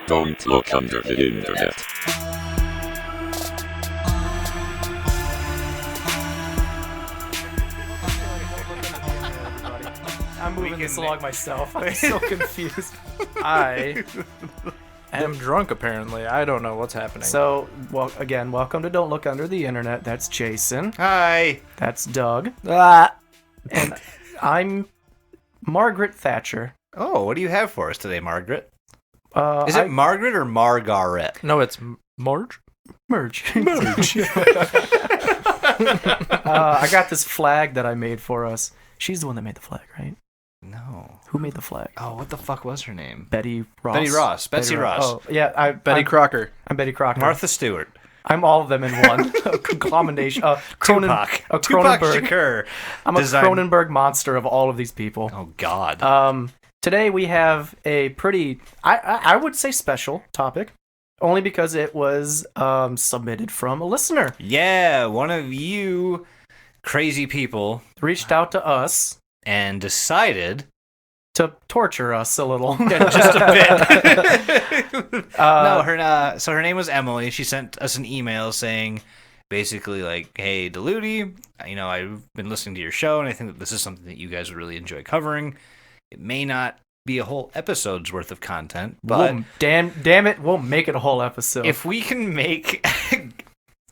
Don't look under the internet. I'm moving this along myself. I'm so confused. I am drunk, apparently. I don't know what's happening. So, well, again, welcome to Don't Look Under the Internet. That's Jason. Hi. That's Doug. And I'm Margaret Thatcher. Oh, what do you have for us today, Margaret? Is Is it Margaret or Margaret? No, it's Marge. Merge? Merge. I got this flag that I made for us. She's the one that made the flag, right? No. Who made the flag? Oh, what the fuck was her name? Betty Ross. Betty Ross. Betsy Ross. Oh, yeah. Betty Crocker. I'm Betty Crocker. Martha Stewart. I'm all of them in one. A combination. Tupac. A Tupac Cronenberg. Shakur. I'm a Cronenberg monster of all of these people. Oh, God. Today we have a pretty, I would say special topic, only because it was submitted from a listener. Yeah, one of you crazy people Reached out to us and decided to torture us a little. just a bit. So her name was Emily. She sent us an email saying basically like, hey, Deludi, I've been listening to your show and I think that this is something that you guys would really enjoy covering. It may not be a whole episode's worth of content, but damn it, we'll make it a whole episode. if we can make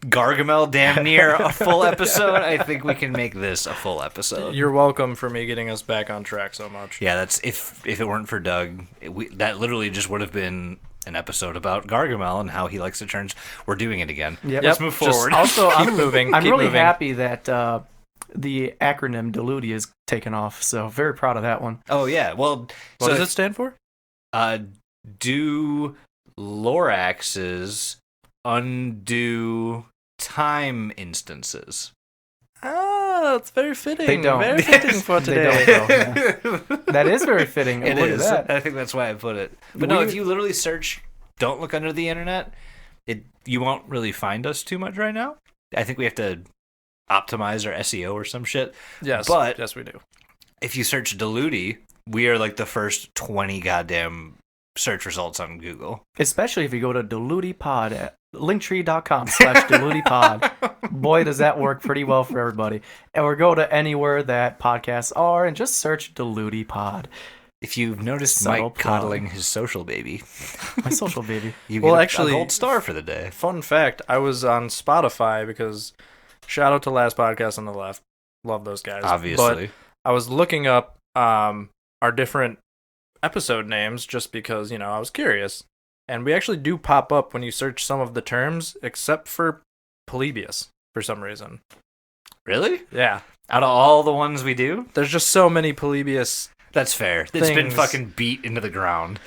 Gargamel damn near a full episode, I think we can make this a full episode. You're welcome for me getting us back on track so much. Yeah, that's if it weren't for Doug, that literally just would have been an episode about Gargamel and how he likes to turn. We're doing it again. Yep. Let's move forward. Also, I'm moving. I'm Keep really moving. happy that the acronym Deludi is taken off, so very proud of that one. Oh yeah, well, What does it stand for? Do Lorax's undo time instances. Ah, it's very fitting. They don't. Very fitting for They today. don't, though, yeah. That is very fitting. It Look is. at that. I think that's why I put it. But no, if you literally search "Don't Look Under the Internet," you won't really find us too much right now. I think we have to optimize our SEO or some shit. Yes, But yes, we do. if you search Deludi, we are like the first 20 goddamn search results on Google. Especially if you go to DeludiePod at linktree.com/DeludiePod. Boy, does that work pretty well for everybody. Or go to anywhere that podcasts are and just search DeludiePod. If you've noticed Subtle Mike coddling his social baby, My social baby. you Well, get actually- a gold star for the day. Fun fact, I was on Spotify because shout out to Last Podcast on the Left. Love those guys. Obviously. But I was looking up our different episode names just because, I was curious. And we actually do pop up when you search some of the terms, except for Polybius for some reason. Really? Yeah. Out of all the ones we do? There's just so many Polybius. That's fair. It's been Things. fucking beat into the ground.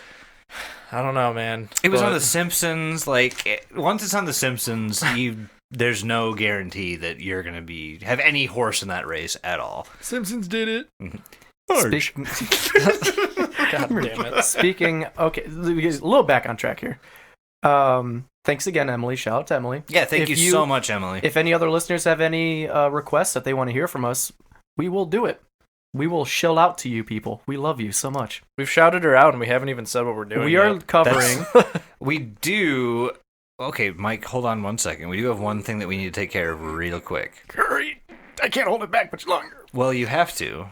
I don't know, man. It was But on The Simpsons. Once it's on The Simpsons, there's no guarantee that you're going to have any horse in that race at all. Simpsons did it. Speak- God damn it. Speaking, okay, a little back on track here. Thanks again, Emily. Shout out to Emily. Yeah, thank If you so much, Emily. If any other listeners have any requests that they want to hear from us, we will do it. We will shill out to you people. We love you so much. We've shouted her out and we haven't even said what we're doing. We are yet. covering. We do... Okay, Mike, hold on one second. We do have one thing that we need to take care of real quick. Hurry! I can't hold it back much longer. Well, you have to.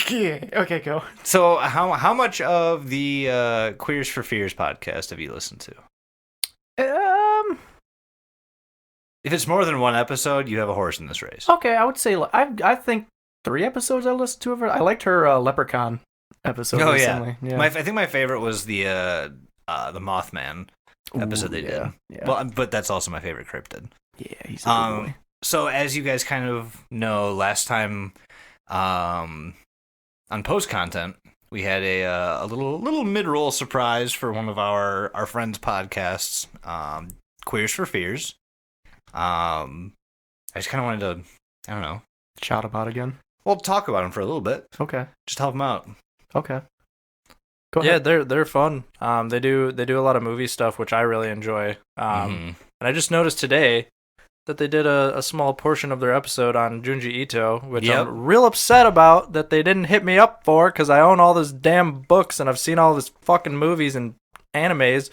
Yeah. Okay, go. So, how much of the Queers for Fears podcast have you listened to? If it's more than one episode, you have a horse in this race. Okay, I would say I think 3 episodes I listened to of her. I liked her Leprechaun episode Oh recently. Yeah. I think my favorite was the Mothman episode they did. Yeah. Well, but that's also my favorite cryptid. Yeah, he's a good boy. So as you guys kind of know, last time on post content, we had a little mid-roll surprise for one of our friends' podcasts, Queers for Fears. I just kind of wanted to, I don't know, Shout about again. well, talk about him for a little bit. Okay. Just help him out. Okay. Go Yeah, ahead. they're fun. They do a lot of movie stuff, which I really enjoy. And I just noticed today that they did a small portion of their episode on Junji Ito, which Yep. I'm real upset about that they didn't hit me up for, because I own all this damn books and I've seen all this fucking movies and animes.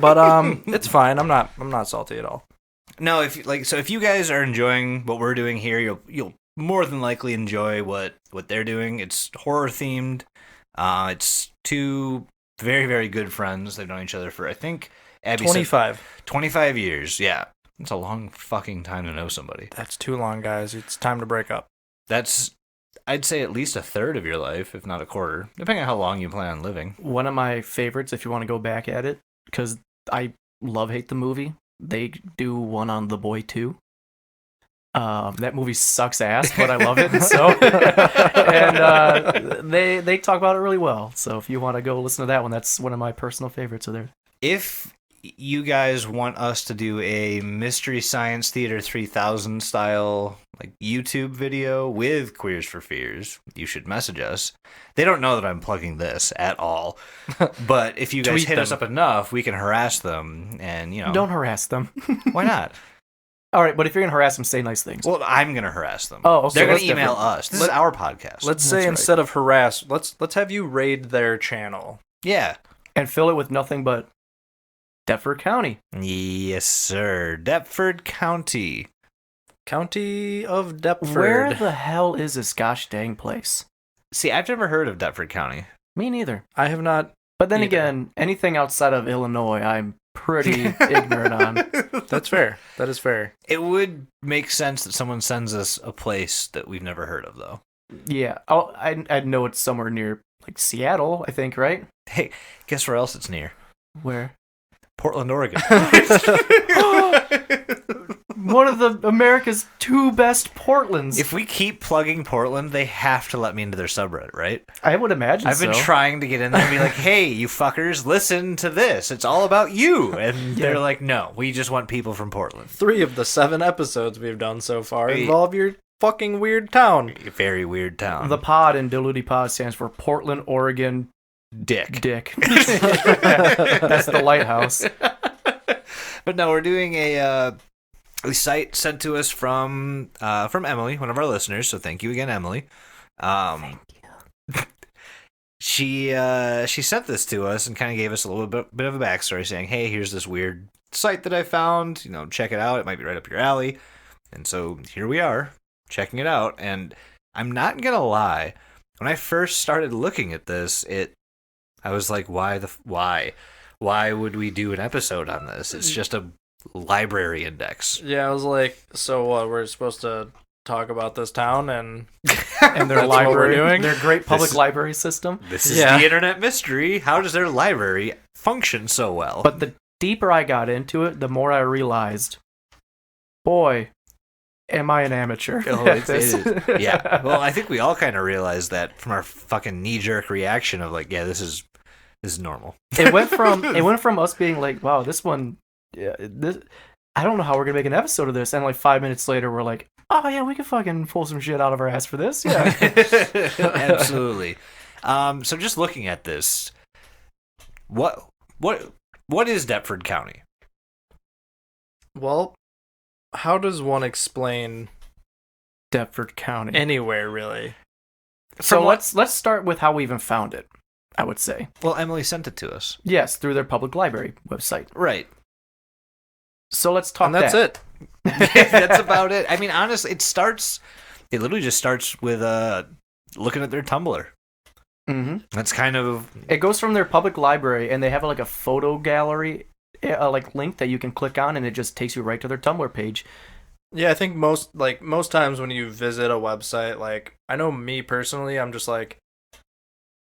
But it's fine. I'm not salty at all. No, if you guys are enjoying what we're doing here, you'll more than likely enjoy what they're doing. It's horror themed. It's two very, very good friends. They've known each other for, I think, Abby said 25 years. Yeah. It's a long fucking time to know somebody. That's too long, guys. It's time to break up. That's, I'd say, at least a third of your life, if not a quarter, depending on how long you plan on living. One of my favorites, if you want to go back at it, because I hate the movie. They do one on The Boy 2. That movie sucks ass, but I love it. They talk about it really well. So if you want to go listen to that one, that's one of my personal favorites of theirs. If you guys want us to do a Mystery Science Theater 3000 style like YouTube video with Queers for Fears, you should message us. They don't know that I'm plugging this at all, but if you guys Tweet hit us them. up enough, we can harass them, and Don't harass them. why not? All right, but if you're gonna harass them, say nice things. Well, I'm gonna harass them. Oh, okay, They're gonna that's email different. us. This is our podcast. Let's That's say right. instead of harass, let's have you raid their channel. Yeah. And fill it with nothing but Deptford County. Yes, sir. Deptford County. County of Deptford. Where the hell is this gosh dang place? See, I've never heard of Deptford County. Me neither. I have not. But then Either. again, anything outside of Illinois, I'm pretty ignorant on. That's fair. That is fair. It would make sense that someone sends us a place that we've never heard of, though. Yeah, I'd know it's somewhere near like Seattle, I think, right? Hey, guess where else it's near? Where? Portland, Oregon. One of the America's two best Portlands. If we keep plugging Portland, they have to let me into their subreddit, right? I would imagine I've been so. trying to get in there and be like, hey, you fuckers, listen to this. It's all about you. And they're like, no, we just want people from Portland. 3 of the 7 episodes we've done so far involve your fucking weird town. Very weird town. The pod in Diluti Pod stands for Portland, Oregon Dick. Dick. That's the lighthouse. But no, we're doing a site sent to us from Emily, one of our listeners. So thank you again, Emily. Thank you. She sent this to us and kind of gave us a little bit of a backstory, saying, "Hey, here's this weird site that I found. Check it out. It might be right up your alley." And so here we are, checking it out. And I'm not gonna lie, when I first started looking at this, I was like, why would we do an episode on this? It's just a library index. Yeah, I was like, so what? We're supposed to talk about this town and And their That's what we're library, doing? their great public This- library system. This is Yeah. the internet mystery. How does their library function so well? But the deeper I got into it, the more I realized, boy, am I an amateur. Oh, at it this. is. Yeah. Well, I think we all kind of realized that from our fucking knee-jerk reaction of like, yeah, this is normal. It went from us being like, wow, this one, yeah, this, I don't know how we're gonna make an episode of this, and like 5 minutes later, we're like, oh yeah, we can fucking pull some shit out of our ass for this. Yeah. Absolutely. So just looking at this, what is Deptford County? well, how does one explain Deptford County. anywhere really? So From what- let's start with how we even found it. I would say Well, Emily sent it to us. yes, through their public library website. Right. So let's talk. And that's that. it. That's about it. I mean, honestly, it literally just starts with looking at their Tumblr. Mm-hmm. That's kind of It goes from their public library, and they have like a photo gallery, like link that you can click on, and it just takes you right to their Tumblr page. Yeah, I think most times when you visit a website, like I know me personally, I'm just like,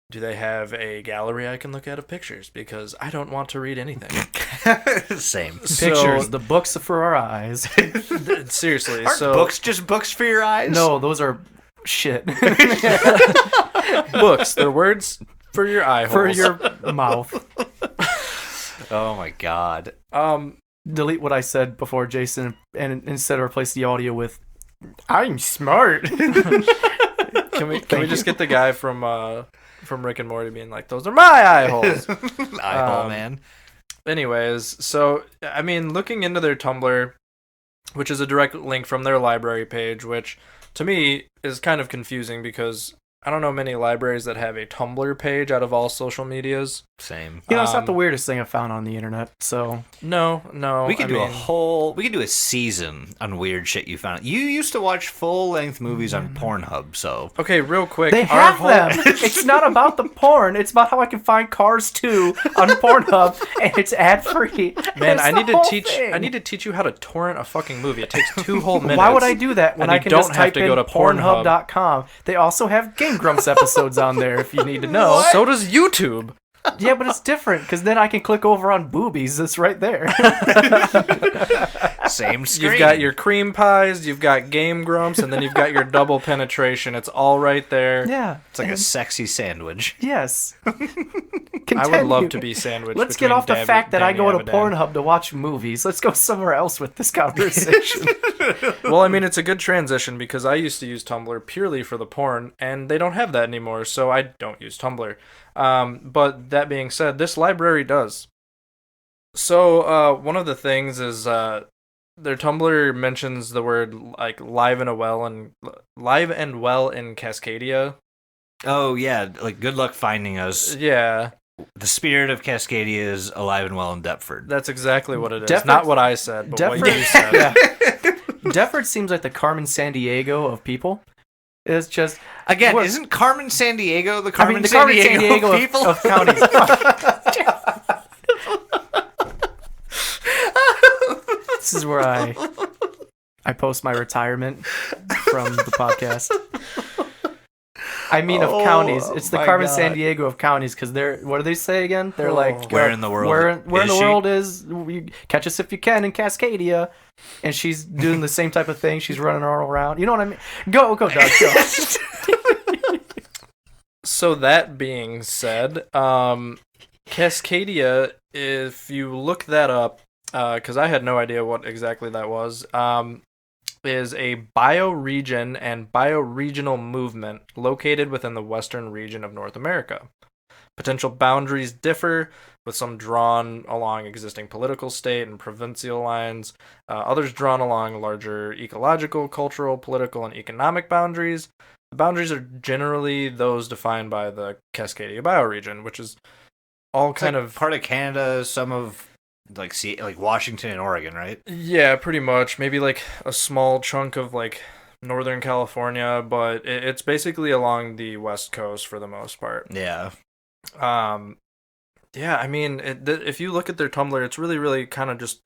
do they have a gallery I can look at of pictures? Because I don't want to read anything. same. Pictures, the books for our eyes. Seriously, Aren't so books just books for your eyes? No, those are shit books, they're words for your eye holes. for your mouth. Oh my god. Delete what I said before, Jason, and instead replace the audio with "I'm smart." Can we just get the guy from from Rick and Morty being like, "Those are my eye holes." Eye hole, man. Anyways, so I mean, looking into their Tumblr, which is a direct link from their library page, which to me is kind of confusing because I don't know many libraries that have a Tumblr page out of all social medias. Same. It's not the weirdest thing I've found on the internet. So No. We could do a season on weird shit you found. You used to watch full-length movies on Pornhub, so Okay, real quick. they have them. It's not about the porn. It's about how I can find Cars 2 on Pornhub, and it's ad free. Man, I need to teach you how to torrent a fucking movie. It takes 2 whole minutes. Why would I do that when And I you can don't just have type to in go to Pornhub. Pornhub.com? They also have Game Grumps episodes on there if you need to know. So does YouTube. Yeah, but it's different because then I can click over on boobies. It's right there. same screen. You've got your cream pies, you've got Game Grumps, and then you've got your double penetration. It's all right there. Yeah. It's like a sexy sandwich. Yes. I would love to be sandwiched. Let's get off the fact that I go to Pornhub to watch movies. Let's go somewhere else with this conversation. Well, I mean, it's a good transition because I used to use Tumblr purely for the porn, and they don't have that anymore, so I don't use Tumblr. But that being said, this library does. So one of the things is their Tumblr mentions the word like live and well in Cascadia. Oh yeah, like good luck finding us. Yeah, The spirit of Cascadia is alive and well in Deptford. that's exactly what it is. Deptford- Not what I said, but what Deptford- you said. Yeah. Deptford seems like the Carmen Sandiego of people. It's just Again, What- isn't Carmen Sandiego the Carmen the Carmen Sandiego of people? of counties. This is where I post my retirement from the podcast. I mean, of counties. It's the my Carmen God. Sandiego of counties because they're. What do they say again? They're like, Where in the world Where in is the she? world is? Catch us if you can in Cascadia, and she's doing the same type of thing. She's running all around. You know what I mean? Go, Doug, go. So that being said, Cascadia, if you look that up, because I had no idea what exactly that was, is a bioregion and bioregional movement located within the western region of North America. Potential boundaries differ, with some drawn along existing political state and provincial lines, others drawn along larger ecological, cultural, political, and economic boundaries. The boundaries are generally those defined by the Cascadia bioregion, which is all It's kind like of part of Canada, some of like Washington and Oregon, right? Yeah, pretty much. Maybe like a small chunk of like Northern California, but it's basically along the West Coast for the most part. Yeah. Yeah, I mean, if you look at their Tumblr, it's really, really kind of just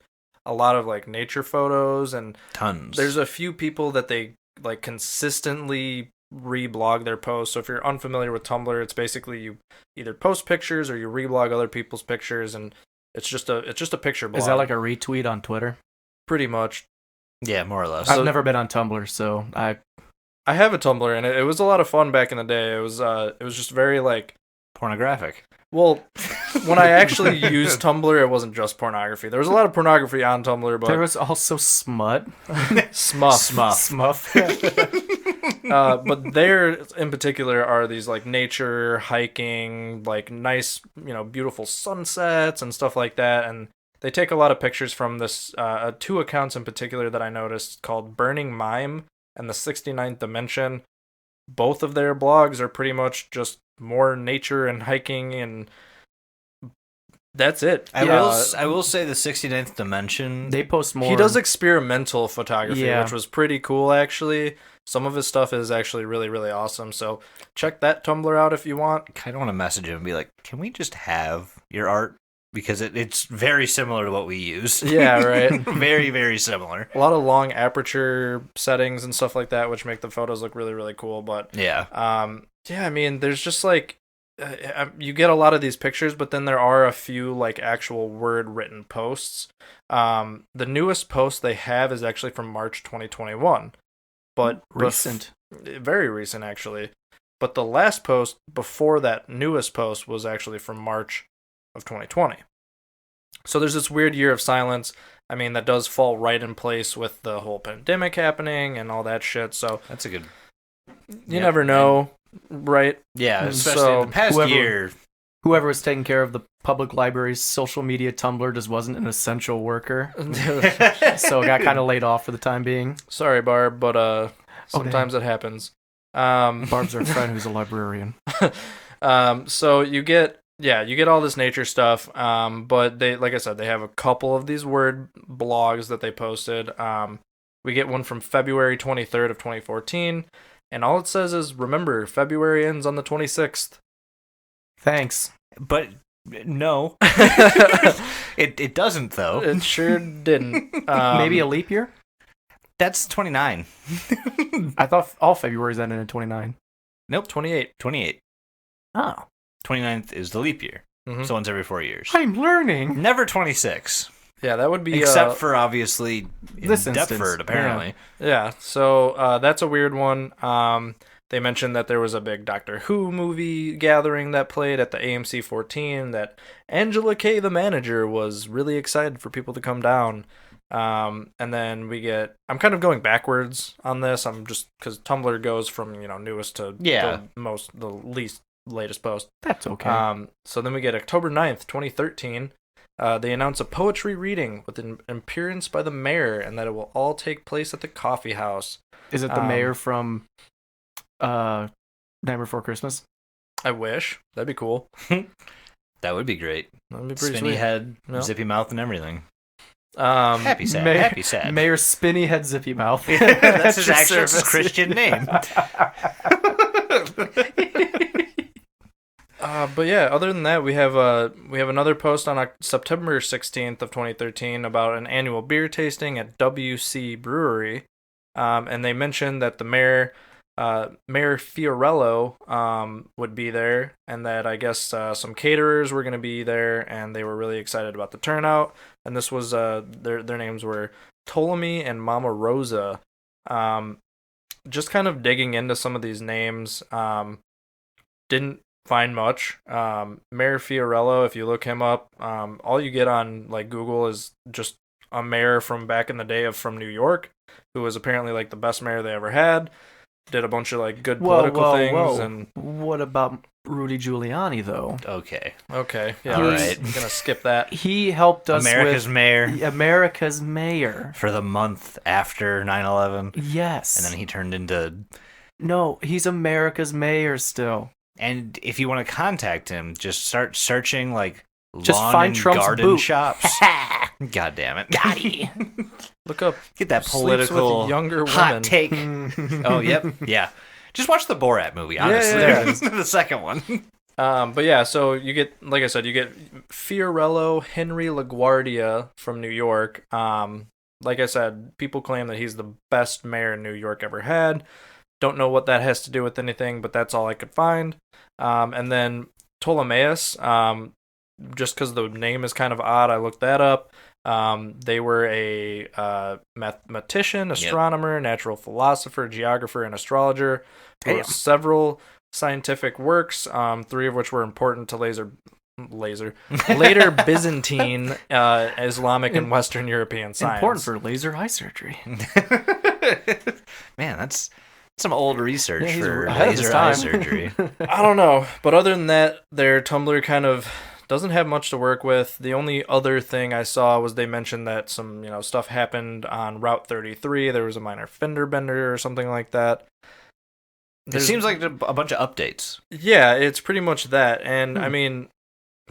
a lot of like nature photos, and Tons. there's a few people that they like consistently reblog their posts. So if you're unfamiliar with Tumblr, it's basically you either post pictures or you reblog other people's pictures, and it's just a picture blog. Is that like a retweet on Twitter? Pretty much. Yeah, more or less. I've never been on Tumblr, so I have a Tumblr, and it was a lot of fun back in the day. It was just very like, Pornographic. well, when I actually used Tumblr, it wasn't just pornography. There was a lot of pornography on Tumblr, but there was also smut. Smuff. Smuff. But there in particular are these like nature, hiking, like nice, beautiful sunsets and stuff like that. And they take a lot of pictures from this, 2 accounts in particular that I noticed called Burning Mime and the 69th Dimension. Both of their blogs are pretty much just more nature and hiking, and that's it. I will say the 69th Dimension. They post more. He does experimental photography, Yeah. which was pretty cool, actually. Some of his stuff is actually really, really awesome. So check that Tumblr out if you want. kind of want to message him and be like, can we just have your art? Because it's very similar to what we use. Yeah, right. Very, very similar. A lot of long aperture settings and stuff like that, which make the photos look really, really cool. But Yeah. yeah, I mean, there's just like you get a lot of these pictures, but then there are a few like actual word written posts. The newest post they have is actually from March 2021, but recent. very recent actually. But the last post before that newest post was actually from March of 2020. So there's this weird year of silence. I mean, that does fall right in place with the whole pandemic happening and all that shit. So That's a good. you never know. right? Yeah, especially So the past year. Whoever was taking care of the public library's social media Tumblr just wasn't an essential worker, so got kind of laid off for the time being. Sorry, Barb, but sometimes it happens. Barb's our friend who's a librarian. So you get all this nature stuff. But they, like I said, they have a couple of these word blogs that they posted. We get one from February 23rd of 2014, and all it says is, remember, February ends on the 26th. Thanks. But no, it doesn't though. It sure didn't. Maybe a leap year? That's 29. I thought all February's ended in 29. Nope, 28. 28. Oh. 29th is the leap year. Mhm. So once every 4 years. I'm learning. Never 26. Yeah, that would be Except for obviously in this Deptford, instance, apparently. Yeah, so that's a weird one. They mentioned that there was a big Doctor Who movie gathering that played at the AMC 14, that Angela Kay, the manager, was really excited for people to come down. And then I'm kind of going backwards on this. I'm just, because Tumblr goes from, newest to the least latest post. That's okay. So then we get October 9th, 2013. They announce a poetry reading with an appearance by the mayor, and that it will all take place at the coffee house. Is it the mayor from Night Before Christmas? I wish. That'd be cool. That would be great. That'd be pretty Spinny sweet. head, No. zippy mouth, and everything. Happy sad. Mayor, Happy sad. Mayor Spinny Head Zippy Mouth. That's his your actual service. Christian name. But yeah, other than that, we have another post on September 16th of 2013 about an annual beer tasting at WC Brewery, and they mentioned that the Mayor Fiorello would be there, and that I guess some caterers were going to be there, and they were really excited about the turnout. And this was their names were Ptolemy and Mama Rosa. Just kind of digging into some of these names, didn't find much. Mayor Fiorello, if you look him up, all you get on like Google is just a mayor from back in the day from New York, who was apparently like the best mayor they ever had. Did a bunch of like good political things. And what about Rudy Giuliani though? Okay, yeah, all we're right. gonna skip that. He helped us America's with mayor America's mayor. for the month after 9/11. Yes. And then he turned into... No, he's America's mayor still. And if you want to contact him, just start searching like Just lawn find and Trump's garden boot. shops. God damn it. Got he. Look up Get that Sleeps political with younger women. hot take. Oh, yep. Yeah. Just watch the Borat movie, honestly. Yeah. The second one. But yeah, so you get, like I said, you get Fiorello Henry LaGuardia from New York. Like I said, people claim that he's the best mayor New York ever had. Don't know what that has to do with anything, but that's all I could find. And then Ptolemaeus, just because the name is kind of odd, I looked that up. They were a mathematician, astronomer, natural philosopher, geographer, and astrologer. Wrote several scientific works, 3 of which were important to later Byzantine, Islamic, and Western European science. Important for laser eye surgery. Man, that's some old research Yeah, he's for ahead of his laser eye time. surgery. I don't know, but other than that, their Tumblr kind of doesn't have much to work with. The only other thing I saw was they mentioned that some, stuff happened on Route 33. There was a minor fender bender or something like that. It seems like a bunch of updates. Yeah, it's pretty much that. And I mean,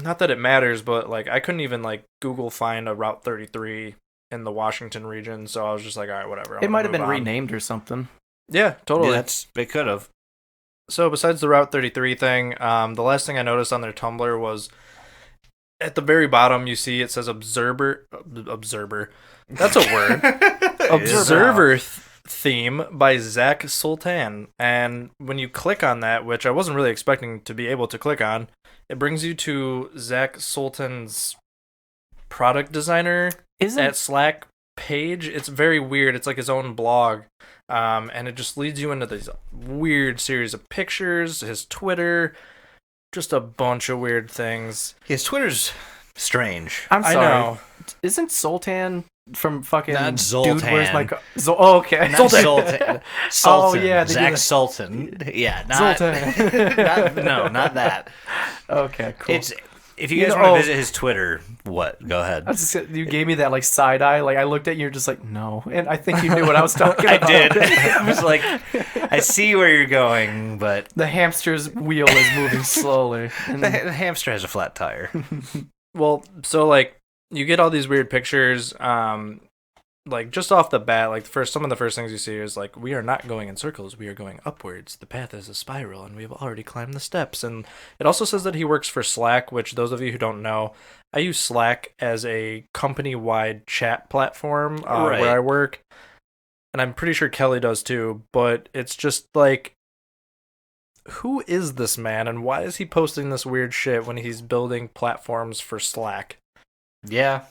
not that it matters, but like I couldn't even like Google find a Route 33 in the Washington region, so I was just like, all right, whatever. It might have been renamed or something. Yeah, totally. Yeah, it could have. So besides the Route 33 thing, the last thing I noticed on their Tumblr was at the very bottom, you see it says observer. That's a word. Observer theme by Zach Sultan. And when you click on that, which I wasn't really expecting to be able to click on, it brings you to Zach Sultan's product designer at Slack page. It's very weird. It's like his own blog. And it just leads you into this weird series of pictures, his Twitter, just a bunch of weird things. His Twitter's strange. I'm sorry. I know. Isn't Sultan from fucking Not Dude, Where's My Zoltan. Car? Oh, okay. Not Sultan. Sultan. yeah, they do Zach that. Sultan. Yeah, not, Zoltan. not that. Okay, cool. It's if you guys You want know- to visit his Twitter, what? Go ahead. I was just, you gave me that like side eye. Like I looked at you, you're just like, no. And I think you knew what I was talking I about. did. I was like, I see where you're going, but The hamster's wheel is moving slowly. And the hamster has a flat tire. Well, so like you get all these weird pictures, like just off the bat, like some of the first things you see is like, we are not going in circles, we are going upwards. The path is a spiral, and we have already climbed the steps. And it also says that he works for Slack, which those of you who don't know, I use Slack as a company-wide chat platform Right. where I work, and I'm pretty sure Kelly does too. But it's just like, who is this man, and why is he posting this weird shit when he's building platforms for Slack? Yeah.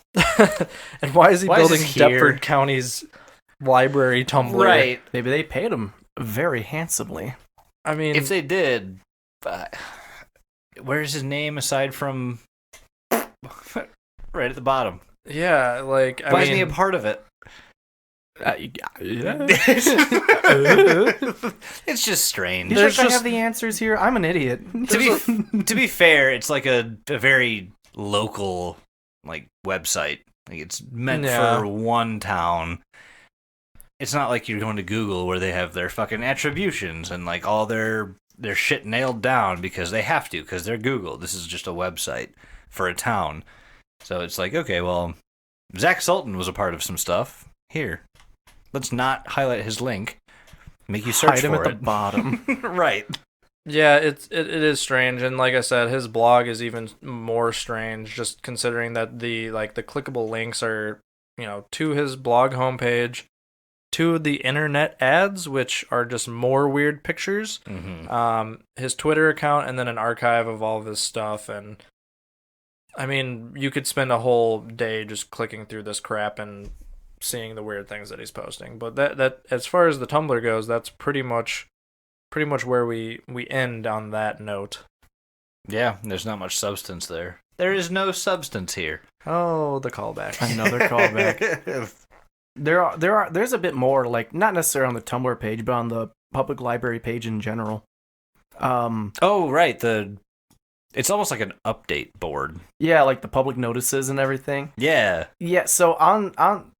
And why is he Why is building this here? Deptford County's library Tumblr? Right. maybe they paid him very handsomely. I mean, If they did, where's his name aside from right at the bottom? yeah, like Why I isn't he a mean, part of it? Yeah. It's just strange. He's There's like, I just- have the answers here. I'm an idiot. To be fair, it's like a very local like website. Like it's meant Yeah. for one town. It's not like you're going to Google where they have their fucking attributions and like all their shit nailed down because they have to because they're Google. This is just a website for a town. So it's like, okay, well, Zach Sultan was a part of some stuff. Here, let's not highlight his link. Make you search Hide him for at it. the bottom. Right. yeah, it is strange, and like I said, his blog is even more strange, just considering that the clickable links are, to his blog homepage, to the internet ads, which are just more weird pictures, his Twitter account, and then an archive of all of his stuff. And I mean, you could spend a whole day just clicking through this crap and seeing the weird things that he's posting. But that as far as the Tumblr goes, that's pretty much where we end on that note. Yeah, there's not much substance there. There is no substance here. Oh, the callback. Another callback. There's a bit more, like not necessarily on the Tumblr page, but on the public library page in general. Oh, right. It's almost like an update board. Yeah, like the public notices and everything. Yeah. Yeah, so on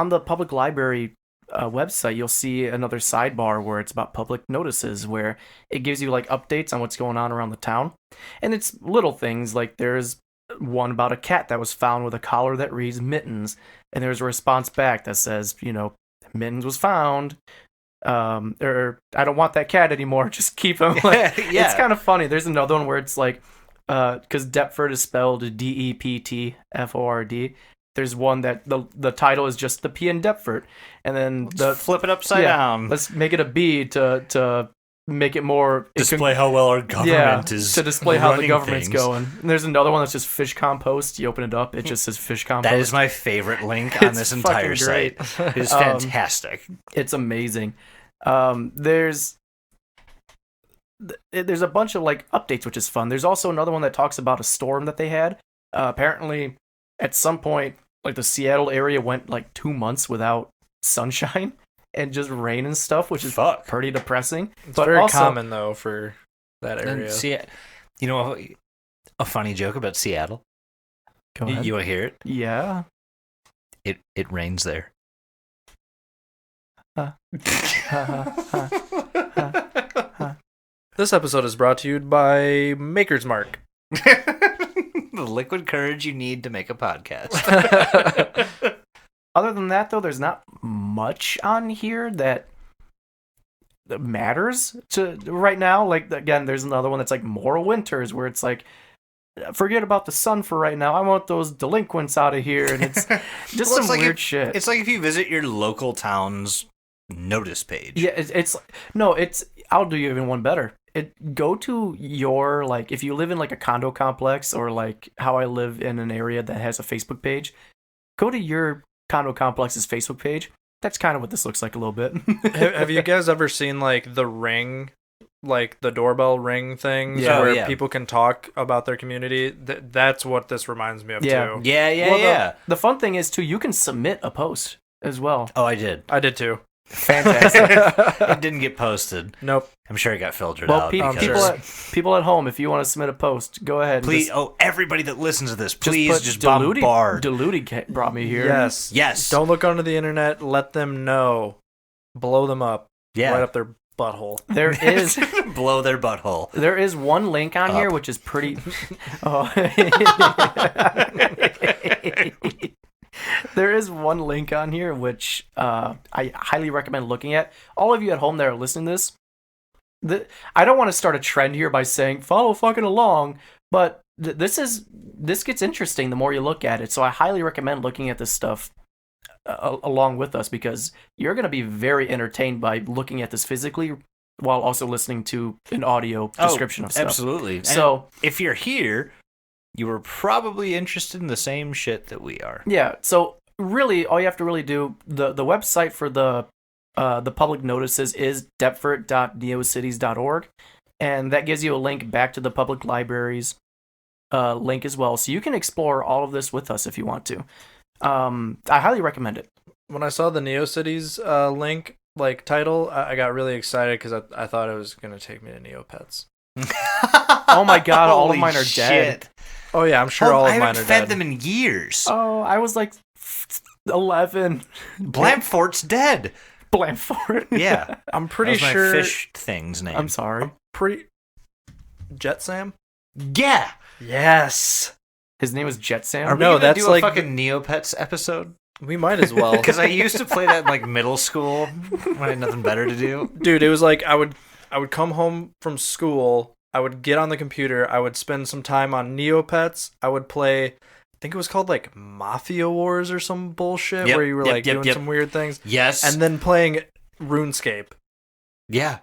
the public library website, you'll see another sidebar where it's about public notices, where it gives you like updates on what's going on around the town, and it's little things like there's one about a cat that was found with a collar that reads Mittens, and there's a response back that says, Mittens was found. Or I don't want that cat anymore. Just keep him. Like, Yeah. It's kind of funny. There's another one where it's like, because Deptford is spelled Deptford. There's one that the title is just the P in Deptford, and then Flip it upside down. Let's make it a B to make it more Display how well our government is to display how the running government's things. going. And there's another one that's just fish compost. You open it up, it just says fish compost. That is my favorite link on It's this entire fucking site. great. It's fantastic. It's amazing. There's a bunch of like updates, which is fun. There's also another one that talks about a storm that they had. Apparently, at some point, like the Seattle area went like 2 months without sunshine and just rain and stuff, which is pretty depressing. It's but very also, common though for that And area. you know a funny joke about Seattle? Go ahead. You want to hear it? Yeah. It rains there. This episode is brought to you by Maker's Mark. The liquid courage you need to make a podcast. Other than that, though, there's not much on here that matters to right now. Like, again, there's another one that's like Moral Winters, where it's like, forget about the sun for right now. I want those delinquents out of here. And it's just Well, it's some like weird shit. It's like if you visit your local town's notice page. Yeah, I'll do you even one better. Go to your, like, if you live in like a condo complex, or like how I live in an area that has a Facebook page, go to your condo complex's Facebook page. That's kind of what this looks like a little bit. Have you guys ever seen like The Ring like the doorbell ring things Yeah. where Oh, yeah. people can talk about their community. That's what this reminds me of Yeah. too. Yeah. The fun thing is too, you can submit a post as well. Oh, I did. I did too. Fantastic. It didn't get posted. Nope. I'm sure it got filtered Well, out. people, because- people at home, if you want to submit a post, go ahead. Please, everybody that listens to this, put please just bombard. Diluted brought me here. Yes. Don't look under the internet. Let them know. Blow them up. Yeah. Right up their butthole. There is Blow their butthole. there is one link on here Up. which is pretty. Oh. There is one link on here which I highly recommend looking at. All of you at home that are listening to this, I don't want to start a trend here by saying follow fucking along, but this gets interesting the more you look at it. So I highly recommend looking at this stuff along with us, because you're going to be very entertained by looking at this physically while also listening to an audio description of stuff. Absolutely. So And if you're here, you were probably interested in the same shit that we are. yeah, so really all you have to really do, the website for the public notices is deptford.neocities.org, and that gives you a link back to the public libraries link as well, so you can explore all of this with us if you want to. I highly recommend it. When I saw the NeoCities link, like title, I got really excited because I thought it was going to take me to Neopets. Oh my god, all of Holy mine are dead. shit. Oh yeah, I'm sure all I of mine haven't are fed dead. them in years. Oh, I was like 11. Blamfort's dead. Blamford. Yeah. I'm pretty That was sure. my fish thing's name. I'm sorry. Pretty. Jet Sam? Yeah. Yes. His name was Jet Sam. Are we No, gonna that's do like- a fucking Neopets episode? We might as well. Because I used to play that in like middle school when I had nothing better to do. Dude, it was like I would come home from school, I would get on the computer, I would spend some time on Neopets, I would play, I think it was called like Mafia Wars or some bullshit, Yep, where you were yep, like yep, doing yep. some weird things, Yes. and then playing RuneScape. yeah.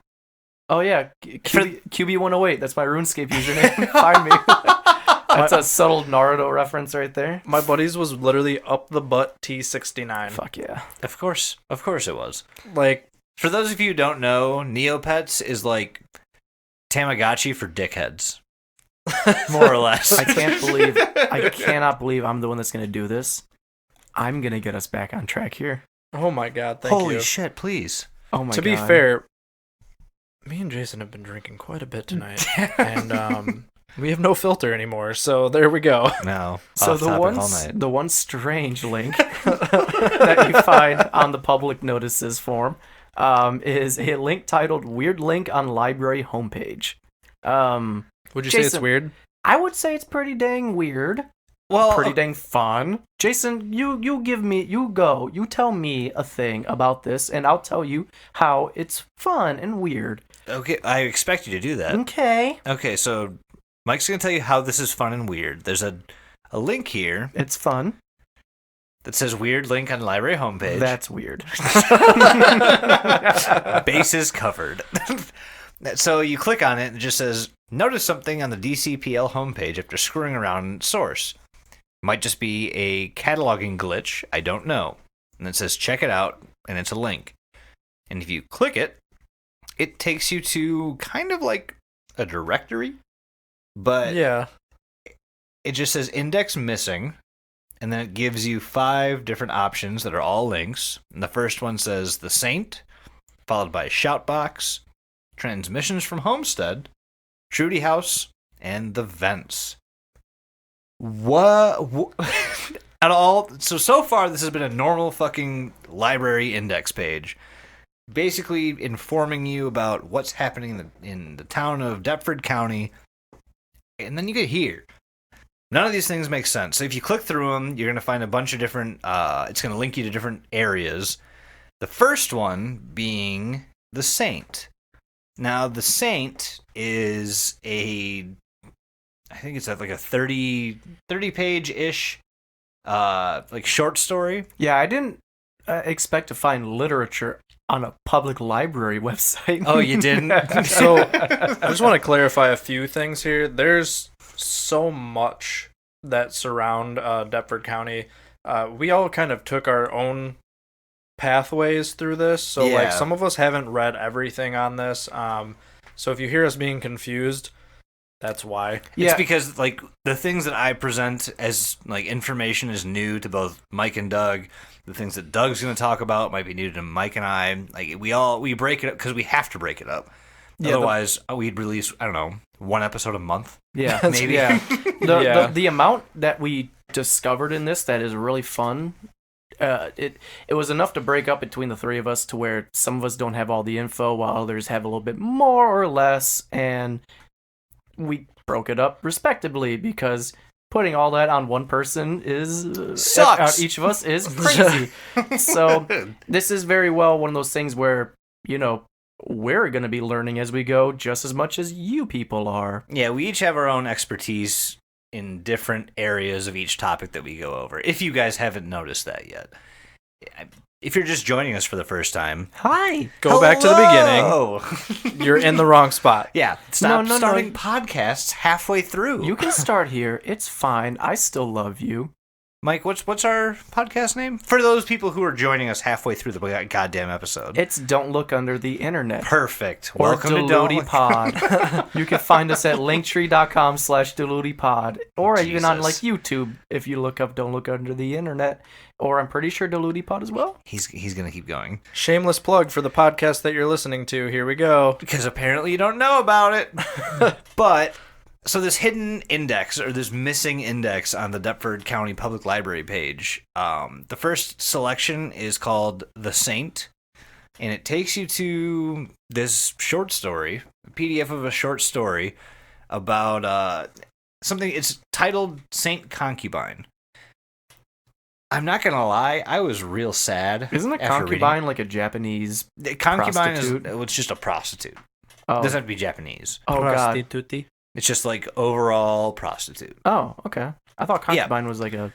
Oh yeah, QB108. That's my RuneScape username. Find me. That's a subtle Naruto reference right there. My buddies was literally up the butt T69. Fuck yeah. Of course it was. Like, For those of you who don't know, Neopets is like Tamagotchi for dickheads. More or less. I cannot believe I'm the one that's gonna do this. I'm gonna get us back on track here. oh my god, thank Holy you. shit, please. Oh my god. To be fair, me and Jason have been drinking quite a bit tonight, and we have no filter anymore, so there we go. No. So off topic all night. the one strange link that you find on the public notices form is a link titled "Weird Link on Library Homepage." Would you say it's Jason, weird? I would say it's pretty dang weird. Well, Pretty dang fun. Jason, you tell me a thing about this, and I'll tell you how it's fun and weird. okay, I expect you to do that. Okay. Okay, so Mike's going to tell you how this is fun and weird. There's a link here It's fun. that says weird link on library homepage. That's weird. Bases covered. So you click on it and it just says, notice something on the DCPL homepage after screwing around in source. Might just be a cataloging glitch, I don't know. And it says check it out, and it's a link. And if you click it, it takes you to kind of like a directory, but Yeah. it just says index missing, and then it gives you 5 different options that are all links. And the first one says The Saint, followed by Shoutbox, Transmissions from Homestead, Trudy House, and The Vents. What? At all? So far, this has been a normal fucking library index page, basically informing you about what's happening in the town of Deptford County. And then you get here. None of these things make sense. So if you click through them, you're going to find a bunch of different, it's going to link you to different areas. The first one being The Saint. Now, The Saint is I think it's like a 30 page-ish, like short story. Yeah, I didn't expect to find literature on a public library website. Oh, you didn't? So I just want to clarify a few things here. There's so much that surround Deptford County. We all kind of took our own pathways through this. So Yeah. like some of us haven't read everything on this. So if you hear us being confused, that's why. It's because like the things that I present as like information is new to both Mike and Doug. The things that Doug's going to talk about might be new to Mike and I. Like we break it up because we have to break it up. Yeah, otherwise, we'd release, I don't know, 1 episode a month. Yeah, maybe. Yeah. The amount that we discovered in this that is really fun, it was enough to break up between the three of us to where some of us don't have all the info while others have a little bit more or less, and we broke it up respectably because putting all that on one person is sucks. Each of us is crazy. So this is very well one of those things where, you know, we're going to be learning as we go just as much as you people are. Yeah, we each have our own expertise in different areas of each topic that we go over, if you guys haven't noticed that yet. If you're just joining us for the first time, hi. Go back to the beginning. You're in the wrong spot. Yeah, stop starting podcasts halfway through. You can start here. It's fine. I still love you. Mike, what's our podcast name? For those people who are joining us halfway through the goddamn episode. It's Don't Look Under the Internet. Perfect. Or Welcome to Don't Pod. You can find us at linktree.com/DelutiPod. Or even on like YouTube if you look up Don't Look Under the Internet. Or I'm pretty sure DelutiPod as well. He's going to keep going. Shameless plug for the podcast that you're listening to. Here we go. Because apparently you don't know about it. But... So this hidden index, or this missing index on the Deptford County Public Library page, the first selection is called The Saint, and it takes you to this short story, a PDF of a short story about something. It's titled Saint Concubine. I'm not going to lie, I was real sad. Isn't a concubine like a Japanese concubine prostitute? It's just a prostitute. Oh. It doesn't have to be Japanese. Oh, God. Prostitute. It's just like overall prostitute. Oh, okay. I thought concubine was like a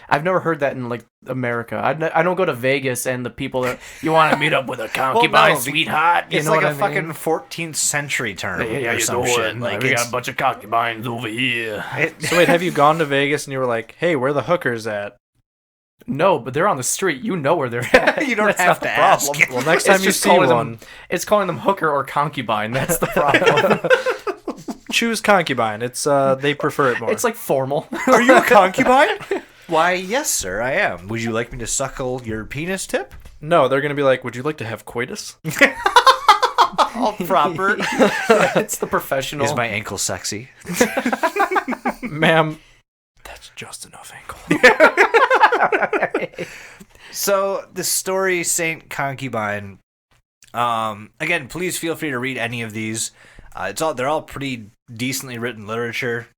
I've never heard that in like America. I don't go to Vegas and the people are, you want to meet up with a concubine, sweetheart. It's like a fucking 14th century term. Yeah, or some shit. Like we got a bunch of concubines over here. So wait, have you gone to Vegas and you were like, hey, where are the hookers at? No, but they're on the street. You know where they're at. You don't have to ask. Well, next time you see one, it's calling them hooker or concubine. That's the problem. Choose concubine. It's they prefer it more. It's like formal. Are you a concubine? Why, yes, sir, I am. Would you like me to suckle your penis tip? No, they're gonna be like, would you like to have coitus? All proper. It's the professional. Is my ankle sexy? Ma'am, that's just enough ankle. So the story Saint Concubine. Again, please feel free to read any of these. They're all pretty decently written literature.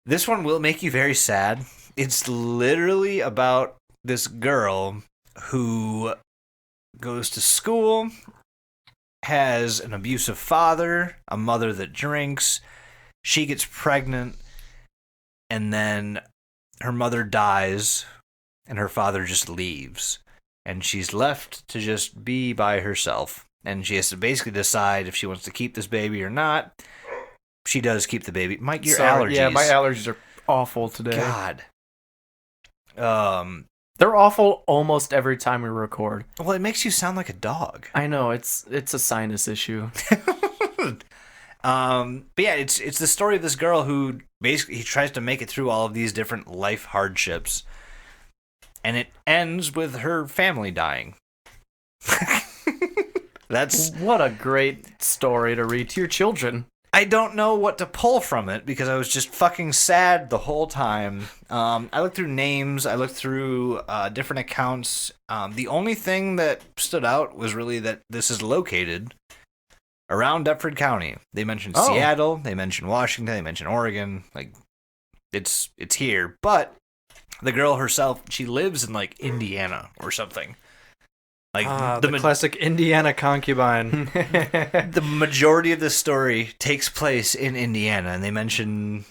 This one will make you very sad. It's literally about this girl who goes to school, has an abusive father, a mother that drinks. She gets pregnant, and then her mother dies, and her father just leaves. And she's left to just be by herself. And she has to basically decide if she wants to keep this baby or not. She does keep the baby. Mike, your allergies. Yeah, my allergies are awful today. God. They're awful almost every time we record. Well, it makes you sound like a dog. I know, it's a sinus issue. But yeah, it's the story of this girl who basically he tries to make it through all of these different life hardships, and it ends with her family dying. What a great story to read to your children. I don't know what to pull from it because I was just fucking sad the whole time. I looked through names, I looked through different accounts. The only thing that stood out was really that this is located around Deptford County. They mentioned Seattle, they mentioned Washington, they mentioned Oregon. Like, it's here. But the girl herself, she lives in like Indiana or something. Like the classic Indiana concubine. The majority of this story takes place in Indiana, and they mention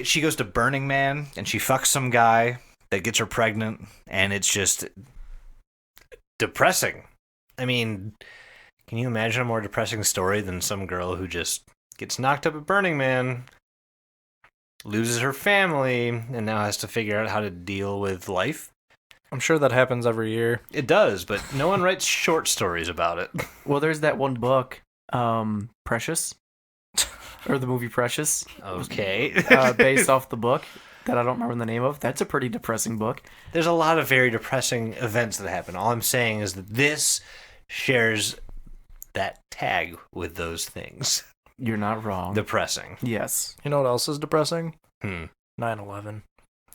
she goes to Burning Man and she fucks some guy that gets her pregnant, and it's just depressing. I mean, can you imagine a more depressing story than some girl who just gets knocked up at Burning Man, loses her family, and now has to figure out how to deal with life? I'm sure that happens every year. It does, but no one writes short stories about it. Well, there's that one book, Precious, or the movie Precious. Okay. Based off the book that I don't remember the name of. That's a pretty depressing book. There's a lot of very depressing events that happen. All I'm saying is that this shares that tag with those things. You're not wrong. Depressing. Yes. You know what else is depressing? 9/11. 9/11.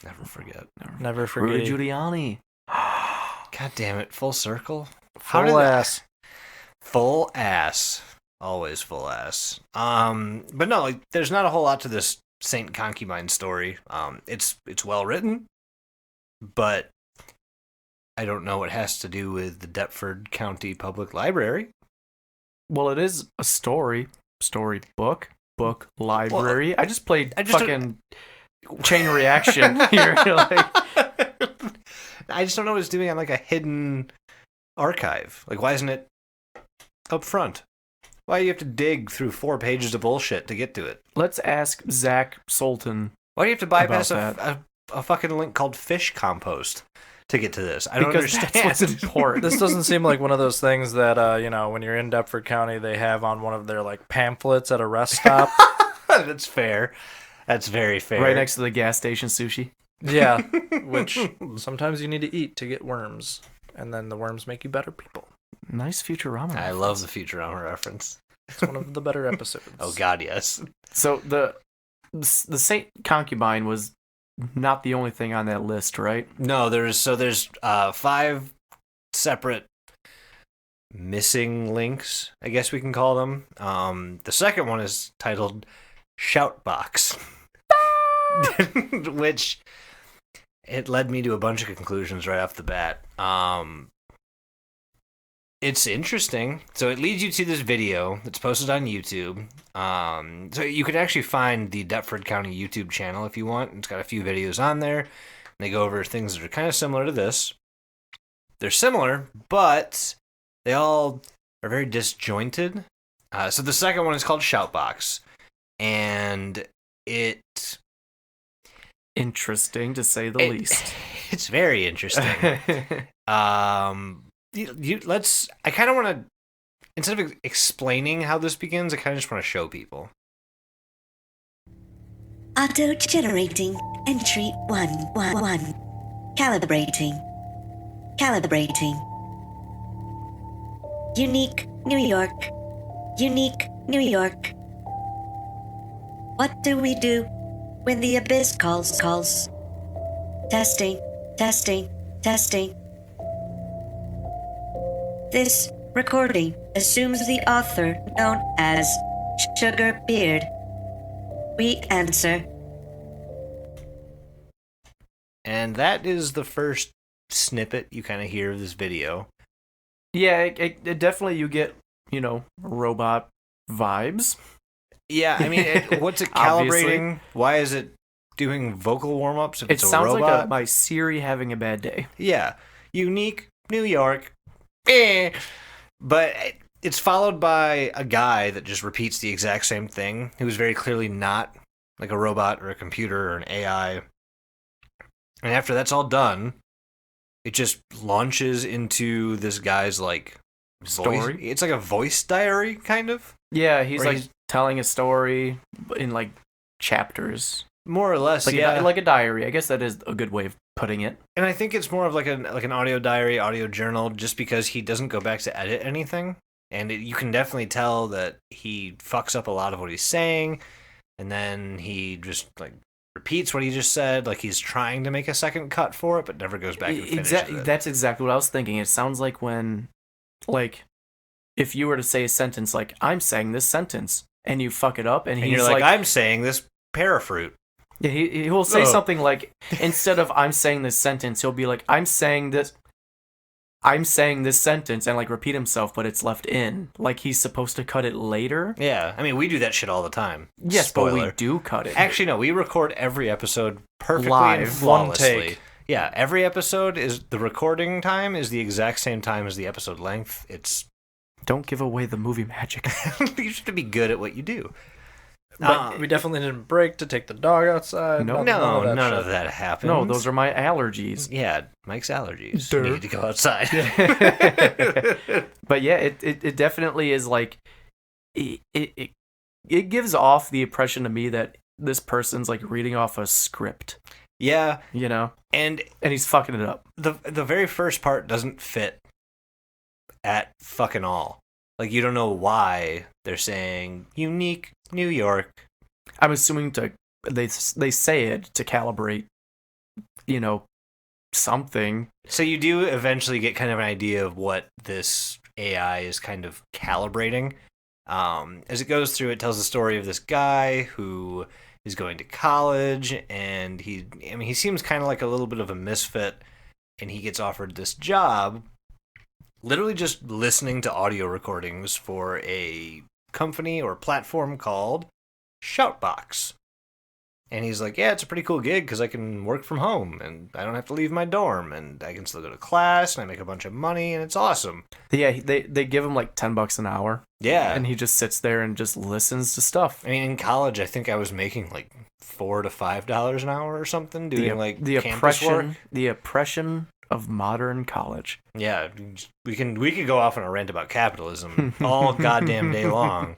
Never forget. Never forget. Rudy Giuliani. God damn it. Full circle? Full ass. Full ass. Always full ass. But no, like, there's not a whole lot to this Saint Concubine story. It's well written, but I don't know what it has to do with the Deptford County Public Library. Well, it is a story book, library. I just played fucking chain reaction here. I just don't know what it's doing on like a hidden archive. Like, why isn't it up front? Why do you have to dig through 4 pages of bullshit to get to it? Let's ask Zach Sultan. Why do you have to bypass about a fucking link called fish compost to get to this? I don't understand. That's what's important. This doesn't seem like one of those things that, when you're in Deptford County, they have on one of their, like, pamphlets at a rest stop. That's fair. That's very fair. Right next to the gas station sushi. Yeah, which sometimes you need to eat to get worms, and then the worms make you better people. Nice Futurama. I love the Futurama reference. It's one of the better episodes. Oh God, yes. So the Saint Concubine was not the only thing on that list, right? No, there's 5 separate missing links, I guess we can call them. The second one is titled Shoutbox, which it led me to a bunch of conclusions right off the bat. It's interesting. So it leads you to this video that's posted on YouTube. So you could actually find the Deptford County YouTube channel if you want. It's got a few videos on there. They go over things that are kind of similar to this. They're similar, but they all are very disjointed. So the second one is called Shoutbox. And it... Interesting, to say the least. It's very interesting. I kind of want to, instead of explaining how this begins, I kind of just want to show people. Auto-generating entry 111. Calibrating. Unique, New York. What do we do when the abyss calls? Testing. This recording assumes the author known as Sugar Beard. We answer. And that is the first snippet you kind of hear of this video. Yeah, it definitely, you get, robot vibes. Yeah, I mean, what's it calibrating? Why is it doing vocal warm-ups if It it's a sounds robot? like my Siri having a bad day. Yeah. Unique, New York. But it's followed by a guy that just repeats the exact same thing, who's very clearly not like a robot or a computer or an AI. And after that's all done, it just launches into this guy's like Story? voice. It's like a voice diary, kind of. Yeah, he's Or like he's- telling a story in like chapters. More or less, Like, yeah. like a diary. I guess that is a good way of putting it. And I think it's more of like an audio diary, audio journal, just because he doesn't go back to edit anything. And you can definitely tell that he fucks up a lot of what he's saying, and then he just like repeats what he just said, like he's trying to make a second cut for it, but never goes back and finishes it. That's exactly what I was thinking. It sounds like when, like, if you were to say a sentence like, I'm saying this sentence, and you fuck it up, and And he's you're like, I'm saying this parafruit. yeah, he will say Oh. something like, instead of I'm saying this sentence, he'll be like, I'm saying this sentence, and like repeat himself, but it's left in. Like he's supposed to cut it later. Yeah, I mean, we do that shit all the time. Yes, Spoiler. but we do cut it. Actually, no, we record every episode perfectly Live, and one flawlessly. take. Yeah, every episode is the recording time is the exact same time as the episode length. It's Don't give away the movie magic. you just have to be good at what you do. But We definitely didn't break to take the dog outside. No. none of shit. that happened. no, those are my allergies. Yeah, Mike's allergies. Duh. Need to go outside. But yeah, it definitely is like it gives off the impression to me that this person's like reading off a script, Yeah, you know, and and he's fucking it up. the very first part doesn't fit at fucking all. Like, you don't know why they're saying unique New York. I'm assuming they say it to calibrate, you know, something. So you do eventually get kind of an idea of what this AI is kind of calibrating. As it goes through, it tells the story of this guy who is going to college, and he seems kind of like a little bit of a misfit, and he gets offered this job, literally just listening to audio recordings for a company or platform called Shoutbox. And he's like, yeah, it's a pretty cool gig because I can work from home and I don't have to leave my dorm and I can still go to class and I make a bunch of money and it's awesome. Yeah, they give him like $10 an hour. Yeah. And he just sits there and just listens to stuff. I mean, in college, I think I was making like $4 to $5 an hour or something doing the campus work. the oppression of modern college. Yeah, we could go off on a rant about capitalism all goddamn day long.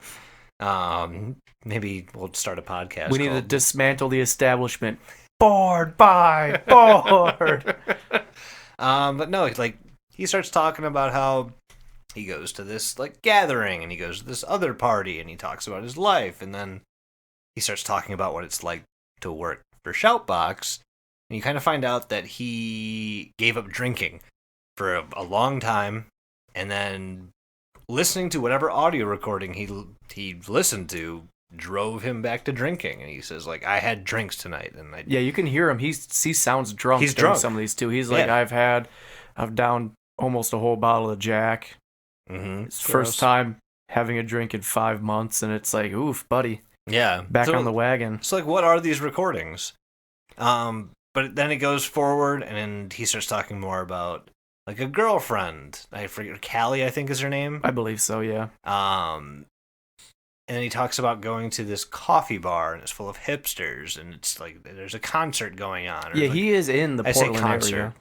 Maybe we'll start a podcast. We need to called dismantle the establishment. Board by board. But no, like he starts talking about how he goes to this like gathering and he goes to this other party and he talks about his life and then he starts talking about what it's like to work for Shoutbox and you kind of find out that he gave up drinking for a long time and then listening to whatever audio recording he listened to drove him back to drinking and he says like I had drinks tonight and I Yeah, you can hear him. He sounds drunk. He's during drunk. Some of these too. He's like, Yeah. I've downed almost a whole bottle of Jack. mm-hmm. It's first time having a drink in 5 months, and it's like, oof, buddy, Yeah. back So- on the wagon. So, like, what are these recordings? But then it goes forward, and he starts talking more about, like, a girlfriend. I forget, Callie, I think is her name. I believe so. Yeah. And then he talks about going to this coffee bar, and it's full of hipsters, and it's like, there's a concert going on. Or Yeah, like, he is in the I say Portland concert. area.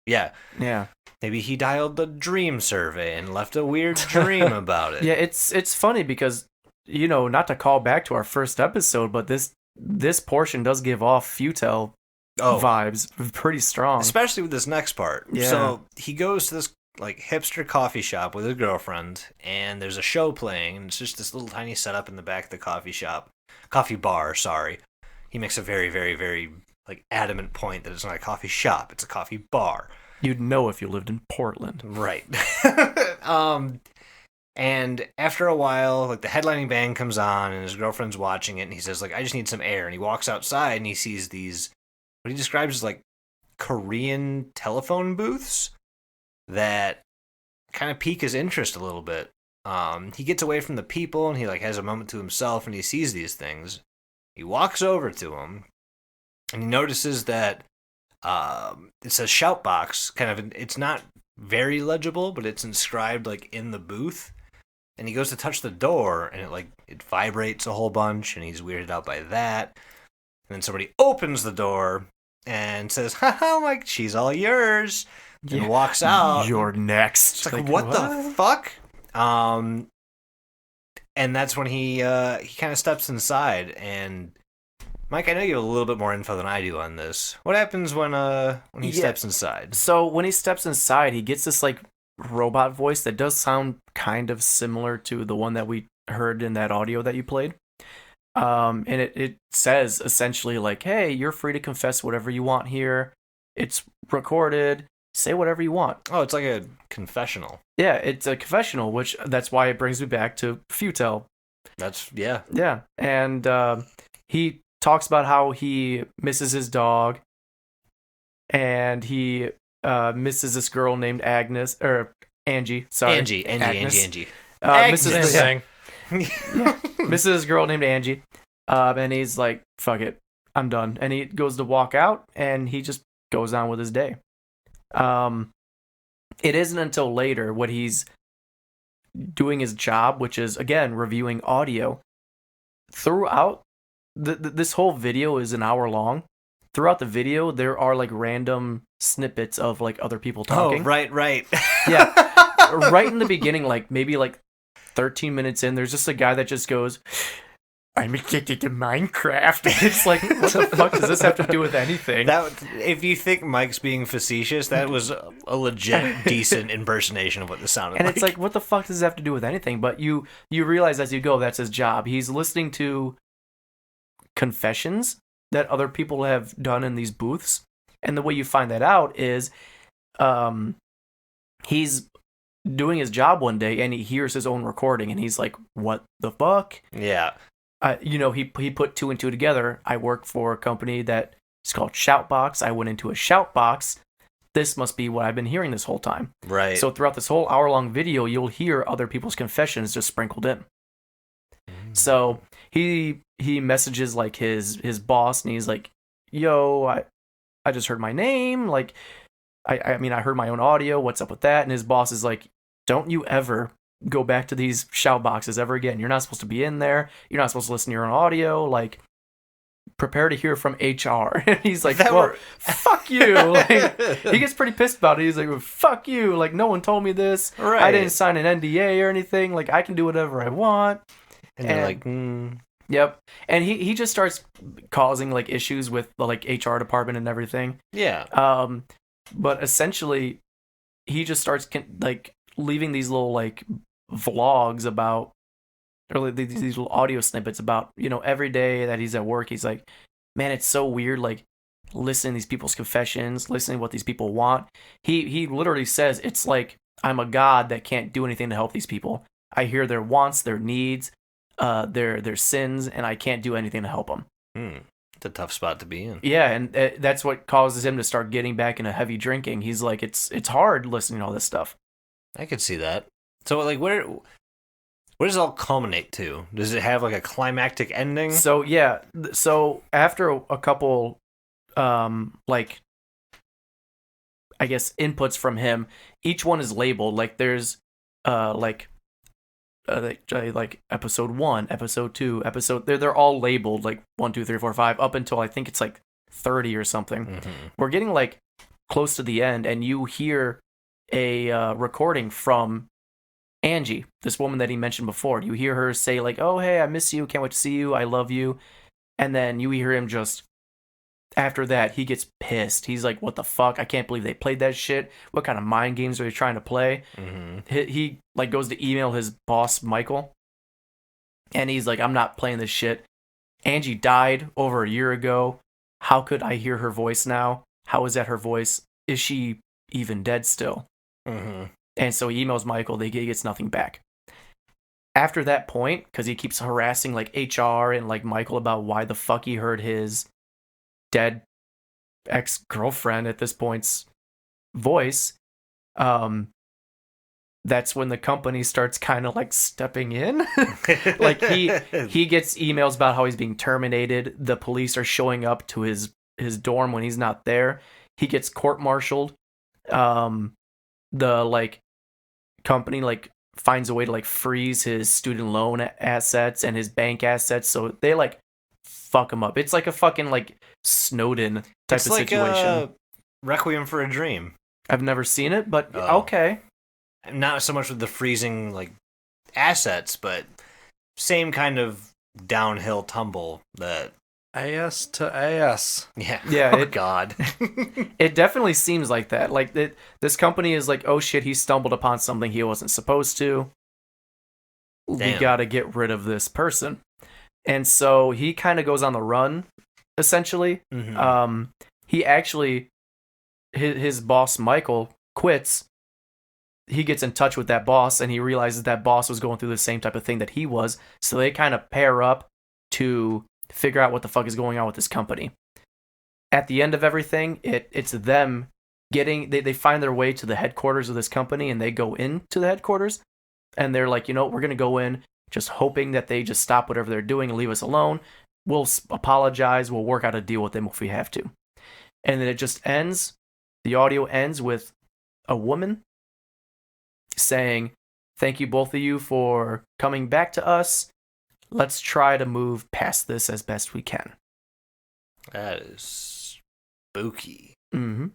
Yeah. Yeah. Maybe he dialed the dream survey and left a weird dream about it. Yeah, it's funny because, you know, not to call back to our first episode, but this portion does give off futile vibes pretty strong. Especially with this next part. Yeah. So he goes to this like hipster coffee shop with his girlfriend, and there's a show playing, and it's just this little tiny setup in the back of the coffee bar. Sorry, he makes a very, very, very like adamant point that it's not a coffee shop; it's a coffee bar. You'd know if you lived in Portland. Right. And after a while, like the headlining band comes on, and his girlfriend's watching it, and he says like, "I just need some air," and he walks outside, and he sees these what he describes as like Korean telephone booths that kind of pique his interest a little bit. He gets away from the people and he like has a moment to himself and he sees these things. He walks over to them and he notices that it says Shoutbox. Kind of, it's not very legible, but it's inscribed like in the booth. And he goes to touch the door and it vibrates a whole bunch and he's weirded out by that. And then somebody opens the door and says, "Ha, Mike, she's all yours." And walks out. You're next. It's like, what the fuck? And that's when he kind of steps inside. And Mike, I know you have a little bit more info than I do on this. What happens when he steps inside? So when he steps inside, he gets this like robot voice that does sound kind of similar to the one that we heard in that audio that you played. And it says essentially like, "Hey, you're free to confess whatever you want here. It's recorded. Say whatever you want." Oh, it's like a confessional. Yeah, it's a confessional, which that's why it brings me back to futile. Yeah. Yeah, and he talks about how he misses his dog, and he misses this girl named Angie. Sorry, Angie. Misses this girl named Angie, and he's like, "Fuck it, I'm done." And he goes to walk out, and he just goes on with his day. It isn't until later when he's doing his job, which is again reviewing audio, throughout this whole video is an hour long. Throughout the video, there are like random snippets of like other people talking. Oh, right. Yeah. Right in the beginning, like maybe like 13 minutes in, there's just a guy that just goes, I'm addicted to Minecraft. It's like, what the fuck does this have to do with anything? If you think Mike's being facetious, that was a legit decent impersonation of what this sounded and like. it's like, what the fuck does this have to do with anything? But you realize as you go, that's his job. He's listening to confessions that other people have done in these booths. And the way you find that out is he's doing his job one day and he hears his own recording and he's like, what the fuck? Yeah. He put two and two together. I work for a company that is called Shoutbox. I went into a Shoutbox. This must be what I've been hearing this whole time. Right. So throughout this whole hour-long video, you'll hear other people's confessions just sprinkled in. So he messages like his boss and he's like, yo, I just heard my name. Like, I mean, I heard my own audio. What's up with that? And his boss is like, don't you ever go back to these shout boxes ever again. You're not supposed to be in there. You're not supposed to listen to your own audio. Like, prepare to hear from HR. And he's like, well, fuck you. Like, he gets pretty pissed about it. He's like, well, fuck you. Like, no one told me this. Right. I didn't sign an NDA or anything. Like, I can do whatever I want. And you're like, Yep. And he just starts causing like issues with the like HR department and everything. yeah. But essentially he just starts like leaving these little like vlogs about, or these little audio snippets about, you know, every day that he's at work, he's like, man, it's so weird, like listening to these people's confessions, listening to what these people want. He literally says it's like I'm a god that can't do anything to help these people. I hear their wants, their needs, their sins, and I can't do anything to help them. It's a tough spot to be in. Yeah, and that's what causes him to start getting back into heavy drinking. He's like, it's hard listening to all this stuff. I could see that. So, like, where does it all culminate to? Does it have, like, a climactic ending? So, yeah. So, after a couple, like, I guess, inputs from him, each one is labeled. Like, there's, like episode 1, episode 2, they're all labeled, like, 1, 2, 3, 4, 5, up until I think it's, like, 30 or something. Mm-hmm. We're getting, like, close to the end, and you hear a recording from Angie, this woman that he mentioned before. You hear her say like, oh, hey, I miss you, can't wait to see you, I love you. And then you hear him just, after that, he gets pissed. He's like, what the fuck? I can't believe they played that shit. What kind of mind games are they trying to play? Mm-hmm. He like goes to email his boss, Michael, and he's like, I'm not playing this shit. Angie died over a year ago. How could I hear her voice now? How is that her voice? Is she even dead still? Mm-hmm. And so he emails Michael. He gets nothing back. After that point, because he keeps harassing like HR and like Michael about why the fuck he heard his dead ex-girlfriend at this point's voice, that's when the company starts kind of like stepping in. Like he gets emails about how he's being terminated. The police are showing up to his dorm when he's not there. He gets court-martialed. The like company like finds a way to like freeze his student loan assets and his bank assets, so they like fuck him up. It's like a fucking like Snowden type of situation. Requiem for a Dream. I've never seen it, but okay. Not so much with the freezing like assets, but same kind of downhill tumble that AS to AS. Yeah. Yeah. God. It definitely seems like that. Like this company is like, oh shit, he stumbled upon something he wasn't supposed to. Damn. We gotta get rid of this person. And so he kind of goes on the run, essentially. Mm-hmm. He actually, his boss, Michael, quits. He gets in touch with that boss, and he realizes that boss was going through the same type of thing that he was. So they kind of pair up to figure out what the fuck is going on with this company. At the end of everything, it's them getting, they find their way to the headquarters of this company, and they go into the headquarters, and they're like, you know, we're going to go in just hoping that they just stop whatever they're doing and leave us alone. We'll apologize. We'll work out a deal with them if we have to. And then it just ends. The audio ends with a woman saying, thank you both of you for coming back to us. let's try to move past this as best we can. That is spooky. Mm-hmm.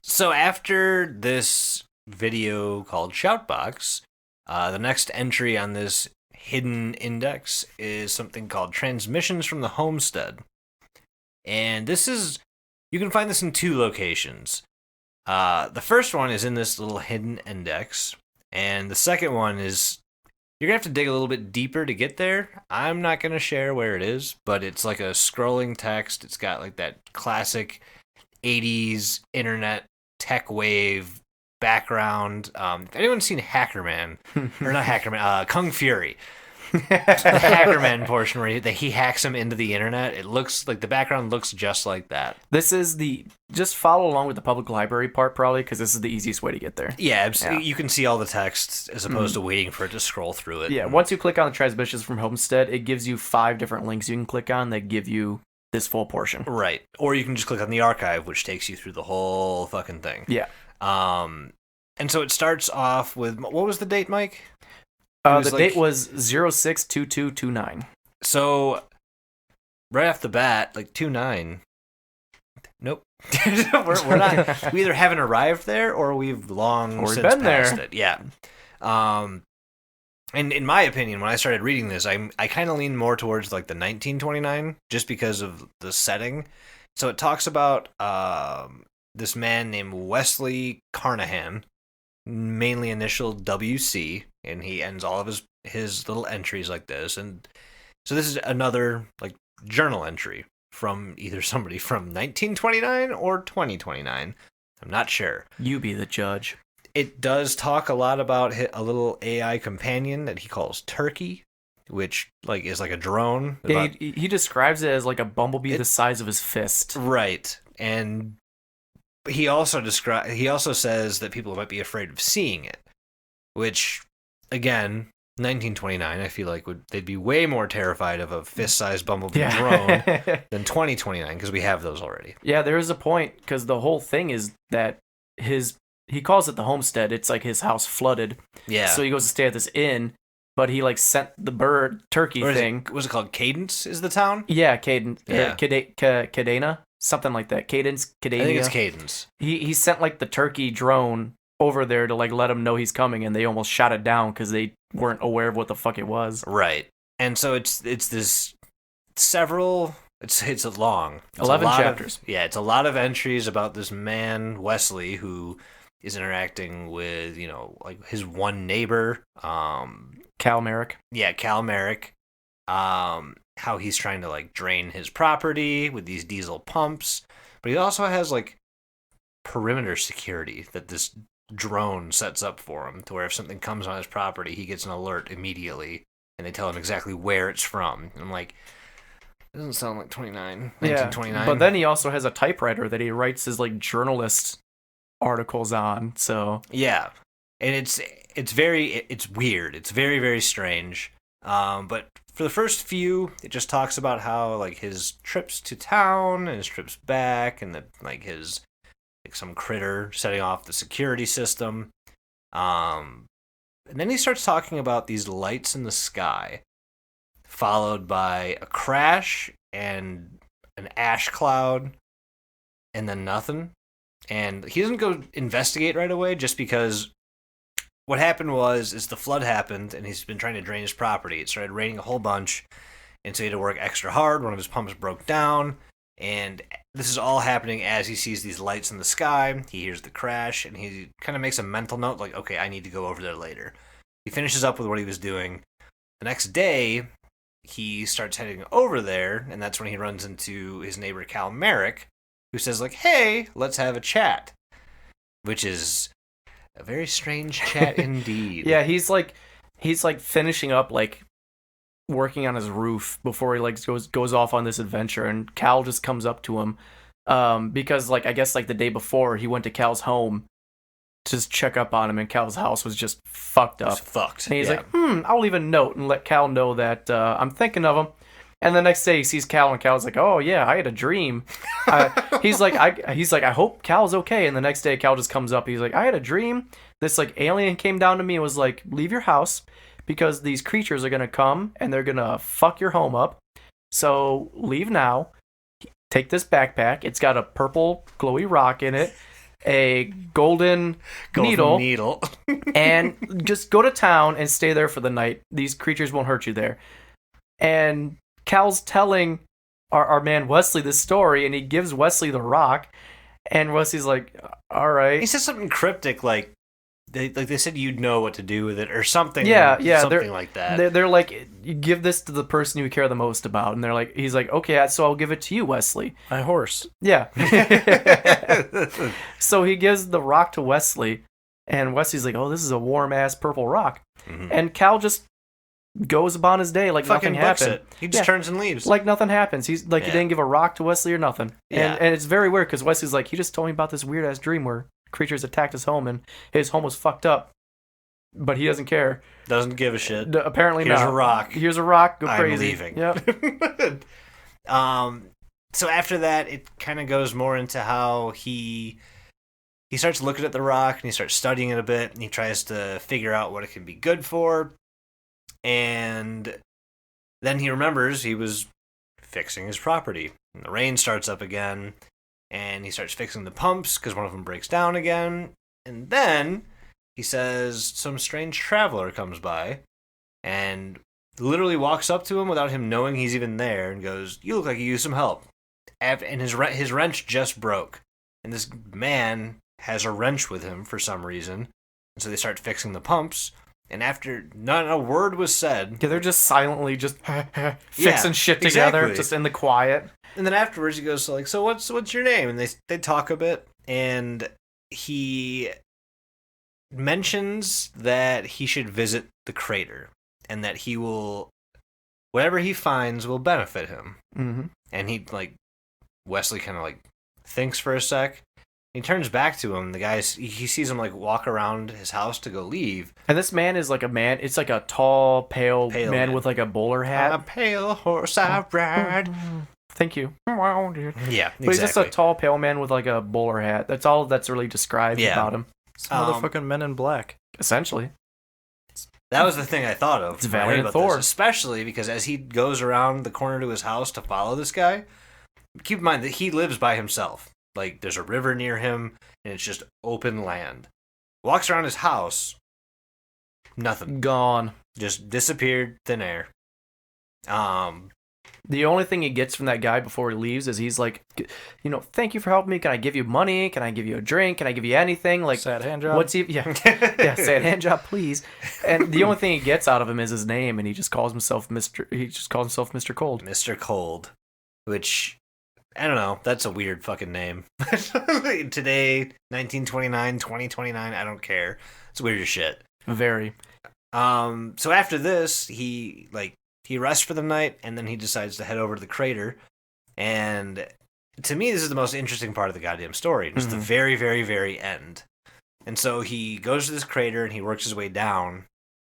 So after this video called Shoutbox, the next entry on this hidden index is something called Transmissions from the Homestead. And this is, you can find this in 2 locations. The first one is in this little hidden index, and the second one is, you're going to have to dig a little bit deeper to get there. I'm not going to share where it is, but it's like a scrolling text. It's got like that classic 80s internet tech wave background. If anyone's seen Hackerman, or not Hackerman, Kung Fury, the Hackerman portion where he hacks him into the internet, it looks like the background looks just like that. This is just follow along with the public library part probably, because this is the easiest way to get there. Yeah, you can see all the text as opposed to waiting for it to scroll through it. Yeah, once you click on the Transmissions from Homestead, it gives you 5 different links you can click on that give you this full portion. Right. Or you can just click on the archive, which takes you through the whole fucking thing. Yeah. And so it starts off with, what was the date, Mike? The date was 06/22/29. So, right off the bat, like 29. Nope. we're not. We either haven't arrived there or we've long since been passed there. it. Yeah. And in my opinion, when I started reading this, I kind of lean more towards like the 1929, just because of the setting. So it talks about this man named Wesley Carnahan, mainly initial WC, and he ends all of his little entries like this. And so this is another like journal entry from either somebody from 1929 or 2029. I'm not sure. You be the judge. It does talk a lot about a little AI companion that he calls Turkey, which like is like a drone. Yeah, he describes it as like a bumblebee the size of his fist. Right. And he also says that people might be afraid of seeing it, which again, 1929, I feel like they'd be way more terrified of a fist-sized bumblebee drone than 2029, because we have those already. Yeah, there is a point, because the whole thing is that he calls it the homestead. It's like his house flooded. Yeah. So he goes to stay at this inn, but he like sent the turkey thing. Was it called Cadence is the town? Yeah, Cadence. Yeah. Cadena? Something like that. Cadence? Cadena? I think it's Cadence. He sent like the turkey drone over there to like let him know he's coming, and they almost shot it down because they weren't aware of what the fuck it was. Right. And so it's this it's a long 11 chapters. It's a lot of entries about this man Wesley who is interacting with, like his one neighbor, Cal Merrick. Yeah, Cal Merrick. How he's trying to like drain his property with these diesel pumps, but he also has like perimeter security that this drone sets up for him, to where if something comes on his property, he gets an alert immediately, and they tell him exactly where it's from. And I'm like, it doesn't sound like 1929. Yeah, but then he also has a typewriter that he writes his like journalist articles on. So yeah, and it's weird. It's very, very strange. But for the first few, it just talks about how like his trips to town and his trips back, and like his some critter setting off the security system. And then he starts talking about these lights in the sky, followed by a crash and an ash cloud, and then nothing. And he doesn't go investigate right away, just because what happened is the flood happened, and he's been trying to drain his property. It started raining a whole bunch, and so he had to work extra hard. One of his pumps broke down, and this is all happening as he sees these lights in the sky. He hears the crash, and he kind of makes a mental note, like, okay, I need to go over there later. He finishes up with what he was doing. The next day, he starts heading over there, and that's when he runs into his neighbor Cal Merrick, who says, like, hey, let's have a chat, which is a very strange chat indeed. Yeah, he's like finishing up like working on his roof before he like goes off on this adventure, and Cal just comes up to him because like I guess like the day before he went to Cal's home to just check up on him, and Cal's house was just fucked up. Fucked. And he's like, I'll leave a note and let Cal know that I'm thinking of him. And the next day he sees Cal, and Cal's like, oh yeah, I had a dream. He's like, I hope Cal's okay. And the next day Cal just comes up. He's like, I had a dream. This like alien came down to me and was like, leave your house, because these creatures are gonna come and they're gonna fuck your home up. So leave now. Take this backpack. It's got a purple glowy rock in it, a golden needle, and just go to town and stay there for the night. These creatures won't hurt you there. And Cal's telling our man Wesley this story, and he gives Wesley the rock, and Wesley's like, all right. He says something cryptic like they said you'd know what to do with it or something. Something like that. They're like, you give this to the person you care the most about, and he's like, okay, so I'll give it to you, Wesley. My horse. Yeah. So he gives the rock to Wesley, and Wesley's like, oh, this is a warm ass purple rock, and Cal just goes upon his day like fucking nothing happened. It. He just turns and leaves. Like nothing happens. He's like, he didn't give a rock to Wesley or nothing. And it's very weird because Wesley's like, he just told me about this weird ass dream where creatures attacked his home and his home was fucked up, but he doesn't care. Doesn't give a shit. Apparently Here's not. a rock. Here's a rock. Go I'm crazy. leaving. Yep. So after that, it kind of goes more into how he starts looking at the rock and he starts studying it a bit and he tries to figure out what it can be good for. And then he remembers he was fixing his property. And the rain starts up again, and he starts fixing the pumps because one of them breaks down again. And then he says some strange traveler comes by and literally walks up to him without him knowing he's even there and goes, "You look like you use some help." And his wrench just broke. And this man has a wrench with him for some reason. And so they start fixing the pumps. And after not a word was said... Yeah, they're just silently just fixing shit together, exactly. just in the quiet. And then afterwards he goes, so what's your name? And they talk a bit. And he mentions that he should visit the crater. And that he will... whatever he finds will benefit him. Mm-hmm. And he, Wesley kind of, thinks for a sec. He turns back to him. The guy, he sees him, walk around his house to go leave. And this man is like a man. It's like a tall, pale man with a bowler hat. A pale horse I ride. Thank you. Yeah, exactly. But he's just a tall, pale man with a bowler hat. That's all that's really described about him. It's motherfucking Men in Black. Essentially. That was the thing I thought of. It's Valiant Thor. Especially because as he goes around the corner to his house to follow this guy, keep in mind that he lives by himself. There's a river near him, and it's just open land. Walks around his house, nothing. Gone. Just disappeared, thin air. The only thing he gets from that guy before he leaves is he's like, thank you for helping me. Can I give you money? Can I give you a drink? Can I give you anything? Sad hand job. What's he? Yeah, sad hand job, please. And the only thing he gets out of him is his name, and he just calls himself Mr. Cold. Mr. Cold, which I don't know. That's a weird fucking name. Today, 1929, 2029. I don't care. It's weird as shit. Very. So after this, he rests for the night, and then he decides to head over to the crater. And to me, this is the most interesting part of the goddamn story. It's the very, very, very end. And so he goes to this crater, and he works his way down,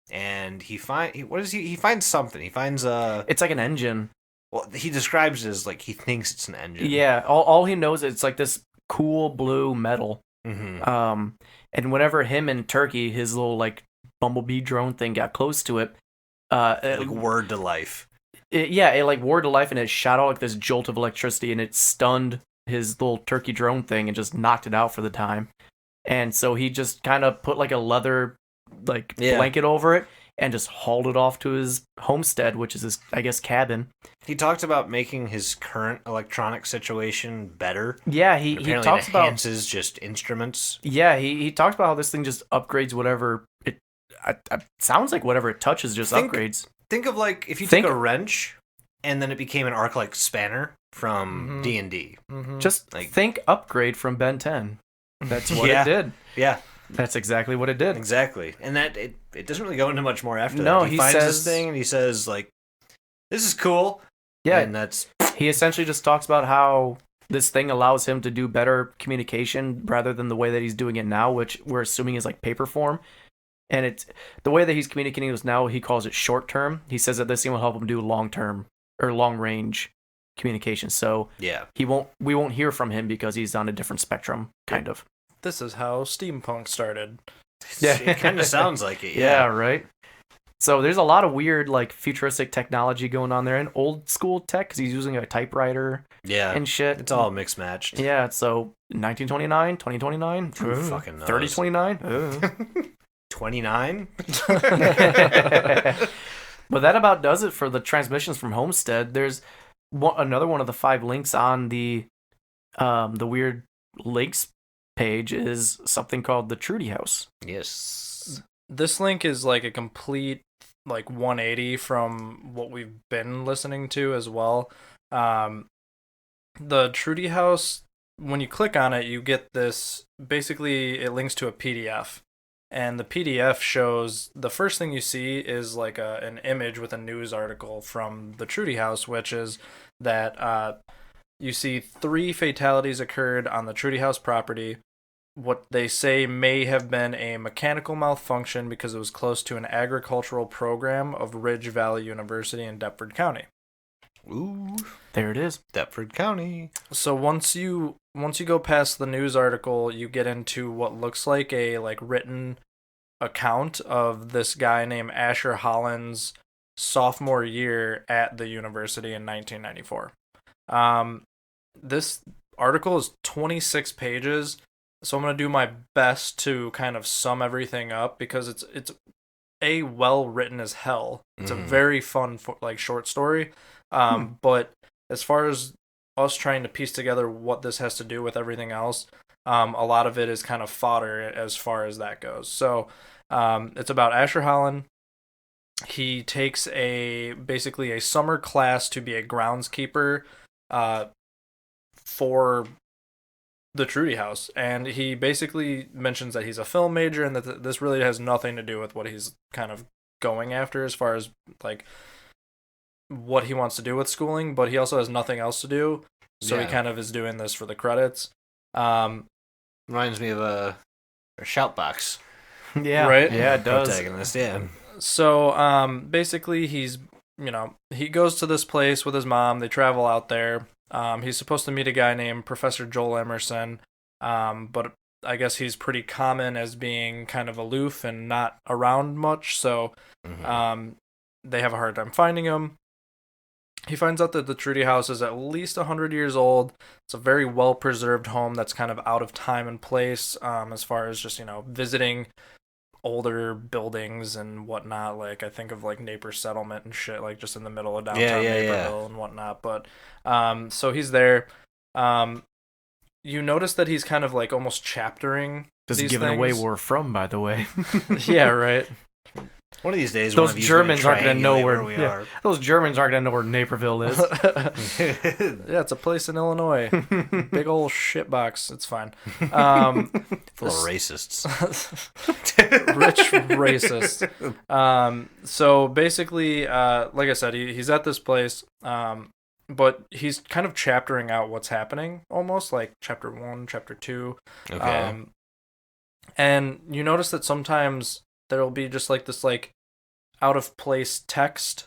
and he finds something. He finds it's like an engine. Well, he describes it as he thinks it's an engine. Yeah, all he knows is it's like this cool blue metal. Mm-hmm. And whenever him and Turkey, his little bumblebee drone thing, got close to it, word to life. It word to life, and it shot out this jolt of electricity, and it stunned his little turkey drone thing and just knocked it out for the time. And so he just kind of put a leather blanket over it and just hauled it off to his homestead, which is his, I guess, cabin. He talked about making his current electronic situation better. Yeah, he talks about enhances just instruments. Yeah, he talks about how this thing just upgrades whatever it sounds like whatever it touches just upgrades. Think of if you took a wrench and then it became an arc spanner from D&D. Mm-hmm. Just think upgrade from Ben 10. That's what it did. Yeah. That's exactly what it did. Exactly. And that it doesn't really go into much more after that. He finds this thing and he says this is cool. Yeah. And he essentially just talks about how this thing allows him to do better communication rather than the way that he's doing it now, which we're assuming is paper form. And it's the way that he's communicating with now, he calls it short term. He says that this thing will help him do long term or long range communication. So we won't hear from him because he's on a different spectrum, kind of. This is how steampunk started. Yeah, it kind of sounds like it. Yeah, right. So there's a lot of weird, like, futuristic technology going on there, and old school tech, because he's using a typewriter Yeah. and shit. It's all mixed matched. Yeah, so 1929, 2029, Who fucking knows? 3029. 29? But that about does it for the transmissions from Homestead. There's another one of the 5 links on the weird links page is something called the Trudy House. Yes. This link is like a complete like 180 from what we've been listening to as well. The Trudy House, when you click on it, you get this, basically it links to a PDF. And the PDF shows, the first thing you see is like an image with a news article from the Trudy House, which is that you see 3 fatalities occurred on the Trudy House property. What they say may have been a mechanical malfunction because it was close to an agricultural program of Ridge Valley University in Deptford County. Ooh. There it is. Deptford County. So once you go past the news article, you get into what looks like a written account of this guy named Asher Holland's sophomore year at the university in 1994. This article is 26 pages, so I'm going to do my best to kind of sum everything up because it's a well written as hell. It's a very fun short story. But as far as us trying to piece together what this has to do with everything else, a lot of it is kind of fodder as far as that goes. So it's about Asher Holland. He takes basically a summer class to be a groundskeeper for the Trudy House, and he basically mentions that he's a film major and that this really has nothing to do with what he's kind of going after as far as like what he wants to do with schooling, but he also has nothing else to do, so he kind of is doing this for the credits. Reminds me of a Shoutbox. Yeah. Right? Yeah, it does. Protagonist, yeah. So basically he goes to this place with his mom. They travel out there. He's supposed to meet a guy named Professor Joel Emerson, but I guess he's pretty common as being kind of aloof and not around much, so they have a hard time finding him. He finds out that the Trudy House is at least 100 years old. It's a very well-preserved home that's kind of out of time and place as far as just, visiting older buildings and whatnot. Like, I think of, like, Napier Settlement and shit, like, just in the middle of downtown Naperville and whatnot. But, so he's there. You notice that he's kind of, like, almost chaptering Just these giving things. away where we're from, by the way. Yeah, right. One of these days, Those one of you's Germans aren't going to know where we yeah. are. Those Germans aren't gonna know where Naperville is. Yeah, it's a place in Illinois. Big old shitbox. It's fine. Full of racists. Rich racist. So basically, like I said, he's at this place, but he's kind of chaptering out what's happening, almost like chapter 1, chapter 2. Okay. And you notice that sometimes there'll be just like this like out of place text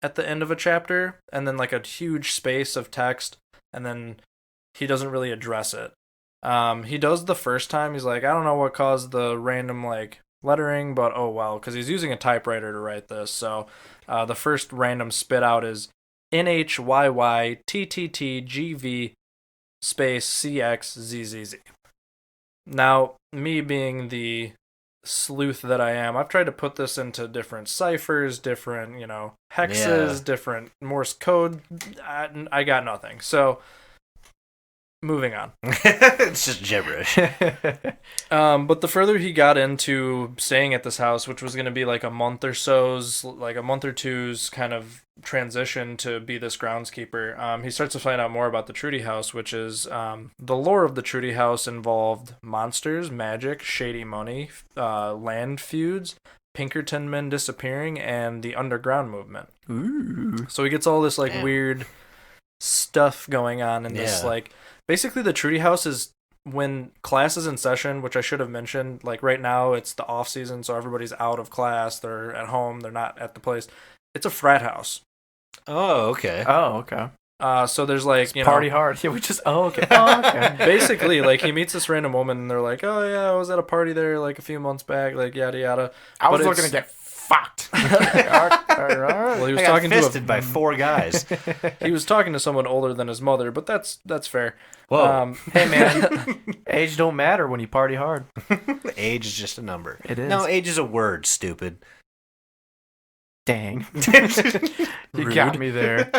at the end of a chapter, and then like a huge space of text, and then he doesn't really address it. He does the first time. He's like, I don't know what caused the random like lettering, but oh well, because he's using a typewriter to write this. So the first random spit out is NHYYTTTGV space CXZZZ. Now, me being the sleuth that I am, I've tried to put this into different ciphers, different, hexes, different Morse code. I got nothing. So, moving on. It's just gibberish. But the further he got into staying at this house, which was going to be like a month or two's kind of transition to be this groundskeeper, he starts to find out more about the Trudy House, which is the lore of the Trudy House involved monsters, magic, shady money, land feuds, Pinkerton men disappearing, and the underground movement. Ooh. So he gets all this like weird stuff going on in this like. Basically, the Trudy House is when class is in session, which I should have mentioned. Like right now, it's the off season, so everybody's out of class. They're at home. They're not at the place. It's a frat house. Oh, okay. Oh, okay. So there's like party hard. Yeah, we just. Oh, okay. Oh, okay. Basically, like he meets this random woman, and they're like, "Oh yeah, I was at a party there like a few months back." Like yada yada. I was looking to get fucked. Well, he was I got talking fisted by 4 guys. he was talking to someone older than his mother, but that's fair. Whoa. Hey, man, age don't matter when you party hard. Age is just a number. It is. No, age is a word, stupid. Dang. You got me there.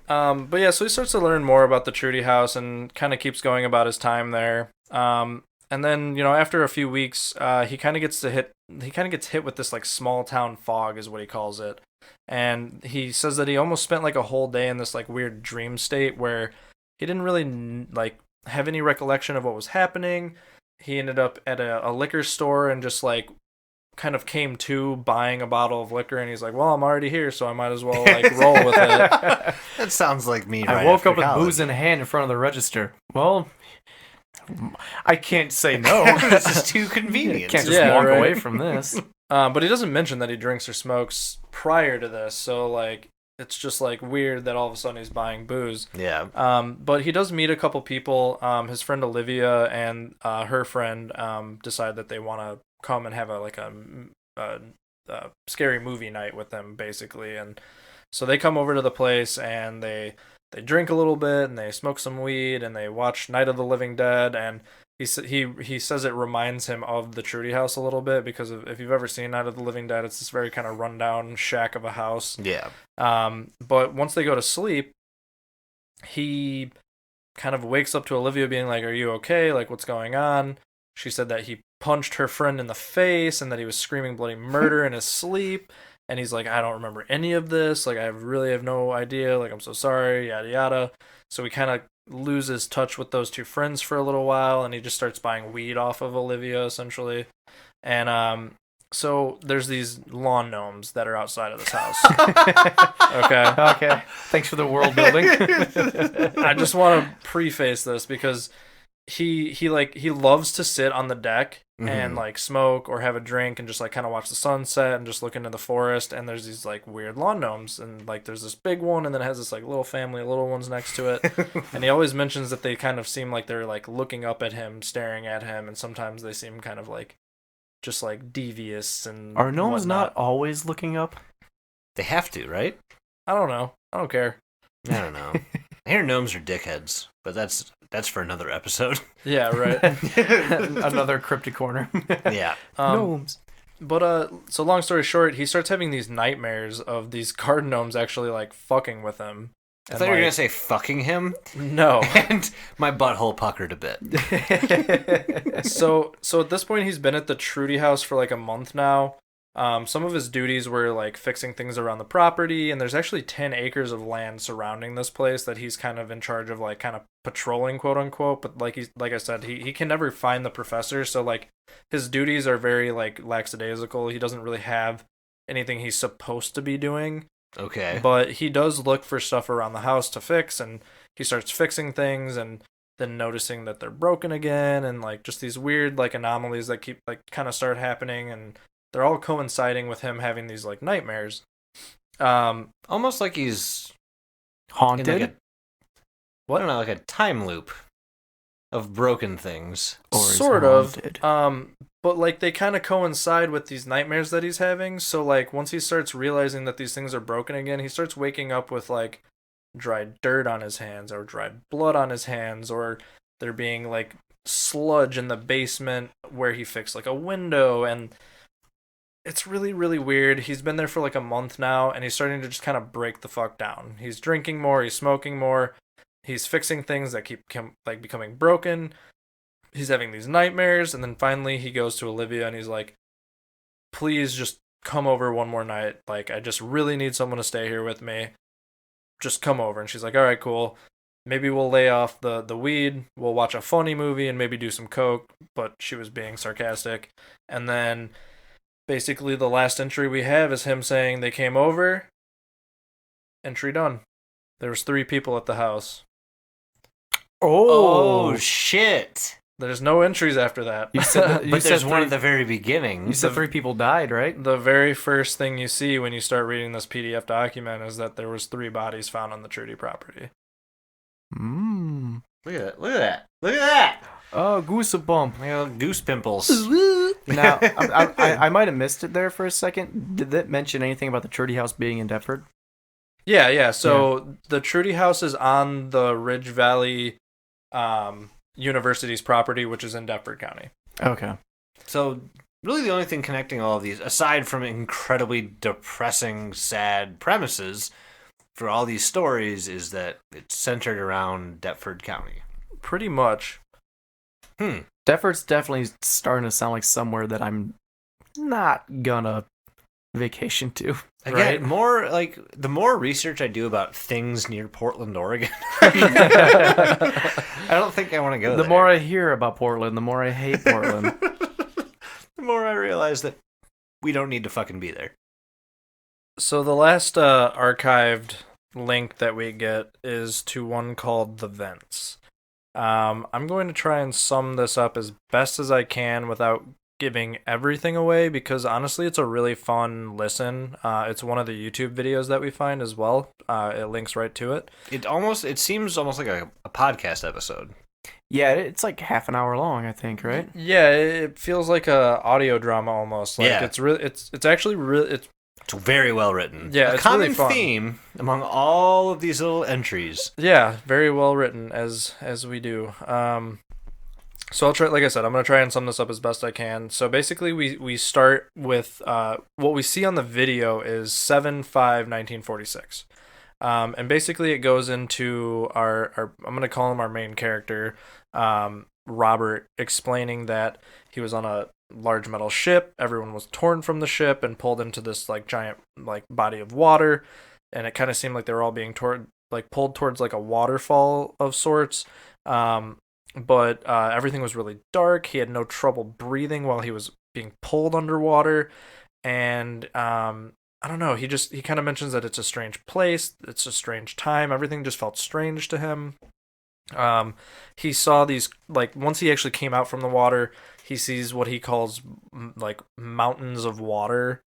But yeah, so he starts to learn more about the Trudy house and kind of keeps going about his time there. And then, after a few weeks, he kind of gets hit with this like small town fog is what he calls it. And he says that he almost spent like a whole day in this like weird dream state where he didn't really like have any recollection of what was happening. He ended up at a liquor store and just like kind of came to buying a bottle of liquor, and he's like, well, I'm already here, so I might as well like roll with it. That sounds like me. I woke up with booze in hand in front of the register. Well, I can't say no. This is too convenient. Can't just walk away from this. But he doesn't mention that he drinks or smokes prior to this, so like it's just like weird that all of a sudden he's buying booze. Yeah. But he does meet a couple people. His friend Olivia and her friend decide that they want to come and have a scary movie night with them, basically. And so they come over to the place and they drink a little bit and they smoke some weed and they watch Night of the Living Dead. And he says it reminds him of the Trudy house a little bit, because if you've ever seen Night of the Living Dead, it's this very kind of rundown shack of a house. Yeah. But once they go to sleep, he kind of wakes up to Olivia being like, are you okay? Like, what's going on? She said that he punched her friend in the face and that he was screaming bloody murder in his sleep. And he's like, I don't remember any of this. Like, I really have no idea. Like, I'm so sorry, yada, yada. So he kind of loses touch with those two friends for a little while, and he just starts buying weed off of Olivia, essentially. And so there's these lawn gnomes that are outside of this house. Okay. Thanks for the world building. I just want to preface this because he loves to sit on the deck and like smoke or have a drink and just like kind of watch the sunset and just look into the forest. And there's these like weird lawn gnomes, and like there's this big one, and then it has this like little family of little ones next to it. And he always mentions that they kind of seem like they're like looking up at him, staring at him, and sometimes they seem kind of like just like devious and Are gnomes whatnot. not always looking up? They have to, right? I don't know. I don't care. I don't know. I hear gnomes are dickheads, but that's for another episode. Yeah, right. Another cryptic corner. Yeah. Gnomes. But so long story short, he starts having these nightmares of these garden gnomes actually like fucking with him. I thought you were going to say fucking him. No. And my butthole puckered a bit. So at this point, he's been at the Trudy house for like a month now. Some of his duties were like fixing things around the property, and there's actually 10 acres of land surrounding this place that he's kind of in charge of, like kind of patrolling, quote unquote. But like I said, he can never find the professor, so like his duties are very like lackadaisical. He doesn't really have anything he's supposed to be doing. Okay. But he does look for stuff around the house to fix, and he starts fixing things and then noticing that they're broken again, and like just these weird like anomalies that keep like kind of start happening, and they're all coinciding with him having these like nightmares. Almost like he's Haunted? in like I don't know, like a time loop of broken things. Or is Sort haunted? of. But like they kind of coincide with these nightmares that he's having. So like once he starts realizing that these things are broken again, he starts waking up with like dried dirt on his hands or dried blood on his hands, or there being like sludge in the basement where he fixed like a window, and it's really, really weird. He's been there for like a month now, and he's starting to just kind of break the fuck down. He's drinking more, he's smoking more, he's fixing things that keep like becoming broken. He's having these nightmares, and then finally he goes to Olivia and he's like, please just come over one more night. Like, I just really need someone to stay here with me. Just come over. And she's like, all right, cool. Maybe we'll lay off the weed, we'll watch a funny movie, and maybe do some coke. But she was being sarcastic. And then basically the last entry we have is him saying they came over. Entry done. There was 3 people at the house. Oh shit. There's no entries after that. You said, But there's one at the very beginning. You said 3 people died, right? The very first thing you see when you start reading this PDF document is that there was 3 bodies found on the Trudy property. Mmm. Look at that. Look at that. Look at that. Oh, goosebump. Goose pimples. Now, I might have missed it there for a second. Did that mention anything about the Trudy House being in Deptford? Yeah. So the Trudy House is on the Ridge Valley University's property, which is in Deptford County. Okay. So, really the only thing connecting all of these, aside from incredibly depressing, sad premises for all these stories, is that it's centered around Deptford County. Pretty much. Deptford's definitely starting to sound like somewhere that I'm not gonna vacation to. Again, the more research I do about things near Portland, Oregon, I don't think I want to go there. The more I hear about Portland, the more I hate Portland. The more I realize that we don't need to fucking be there. So the last archived link that we get is to one called The Vents. I'm going to try and sum this up as best as I can without giving everything away, because honestly it's a really fun listen. It's one of the YouTube videos that we find as well. It links right to it. It seems almost like a podcast episode. Yeah, it's like half an hour long, I think, right? Yeah, it feels like a audio drama almost. Like Yeah. it's really it's actually really It's very well written. Yeah, a it's common really fun. theme among all of these little entries. Yeah, very well written as we do. So I'll try, like I said, I'm going to try and sum this up as best I can. So basically we start with what we see on the video is 7/5/1946. And basically it goes into our I'm going to call him our main character, Robert, explaining that he was on a large metal ship. Everyone was torn from the ship and pulled into this like giant like body of water, and it kind of seemed like they were all being pulled towards like a waterfall of sorts. But everything was really dark. He had no trouble breathing while he was being pulled underwater, and I don't know. He kind of mentions that it's a strange place. It's a strange time. Everything just felt strange to him. He saw these, like, once he actually came out from the water, he sees what he calls like mountains of water.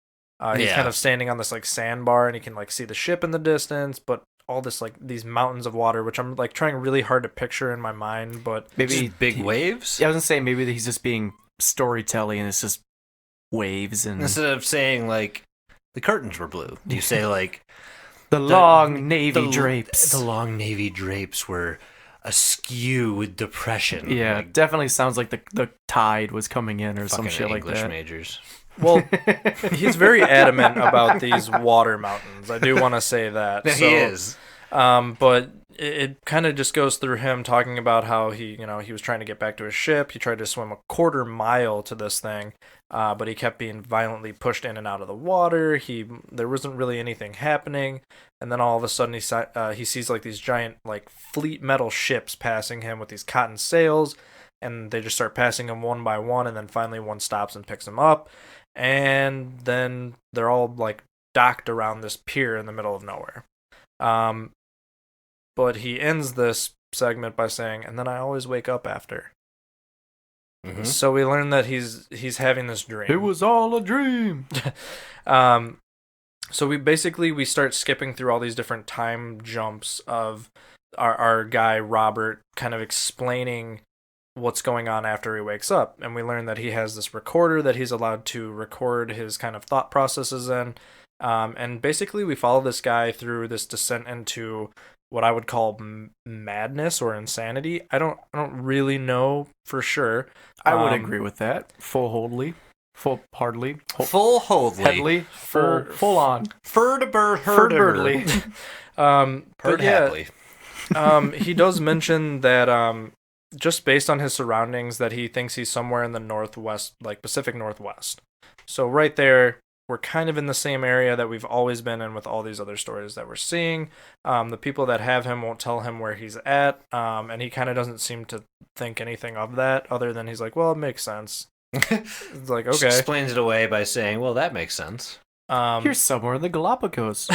He's kind of standing on this like sandbar, and he can like see the ship in the distance, but all this like these mountains of water, which I'm like trying really hard to picture in my mind. But Maybe Just big waves? Yeah, I was gonna say maybe he's just being storytelling, and it's just waves and Instead of saying like the curtains were blue, you say like the long navy drapes. The long navy drapes were askew with depression. Yeah, Like, definitely sounds like the tide was coming in or some fucking shit like English that. majors. well, he's very adamant about these water mountains. I do want to say that. Yeah, he is. But it kind of just goes through him talking about how he was trying to get back to his ship. He tried to swim a quarter mile to this thing, but he kept being violently pushed in and out of the water. There wasn't really anything happening, and then all of a sudden he sees like these giant like fleet metal ships passing him with these cotton sails, and they just start passing him one by one, and then finally one stops and picks him up, and then they're all like docked around this pier in the middle of nowhere. But he ends this segment by saying, "And then I always wake up after." Mhm. So we learn that he's having this dream. It was all a dream. So we start skipping through all these different time jumps of our guy Robert kind of explaining what's going on after he wakes up, and we learn that he has this recorder that he's allowed to record his kind of thought processes in. And basically we follow this guy through this descent into what I would call madness or insanity. I don't really know for sure. I would agree with that. Full-heartedly. Full holdly. Headly. Full on. Fur to bird, Birdly. But yeah, happily. he does mention that just based on his surroundings that he thinks he's somewhere in the northwest, like Pacific Northwest. So right there, we're kind of in the same area that we've always been in with all these other stories that we're seeing. The people that have him won't tell him where he's at, and he kind of doesn't seem to think anything of that other than he's like, well, it makes sense. It's like, Just okay. explains it away by saying, well, that makes sense. You're somewhere in the Galapagos.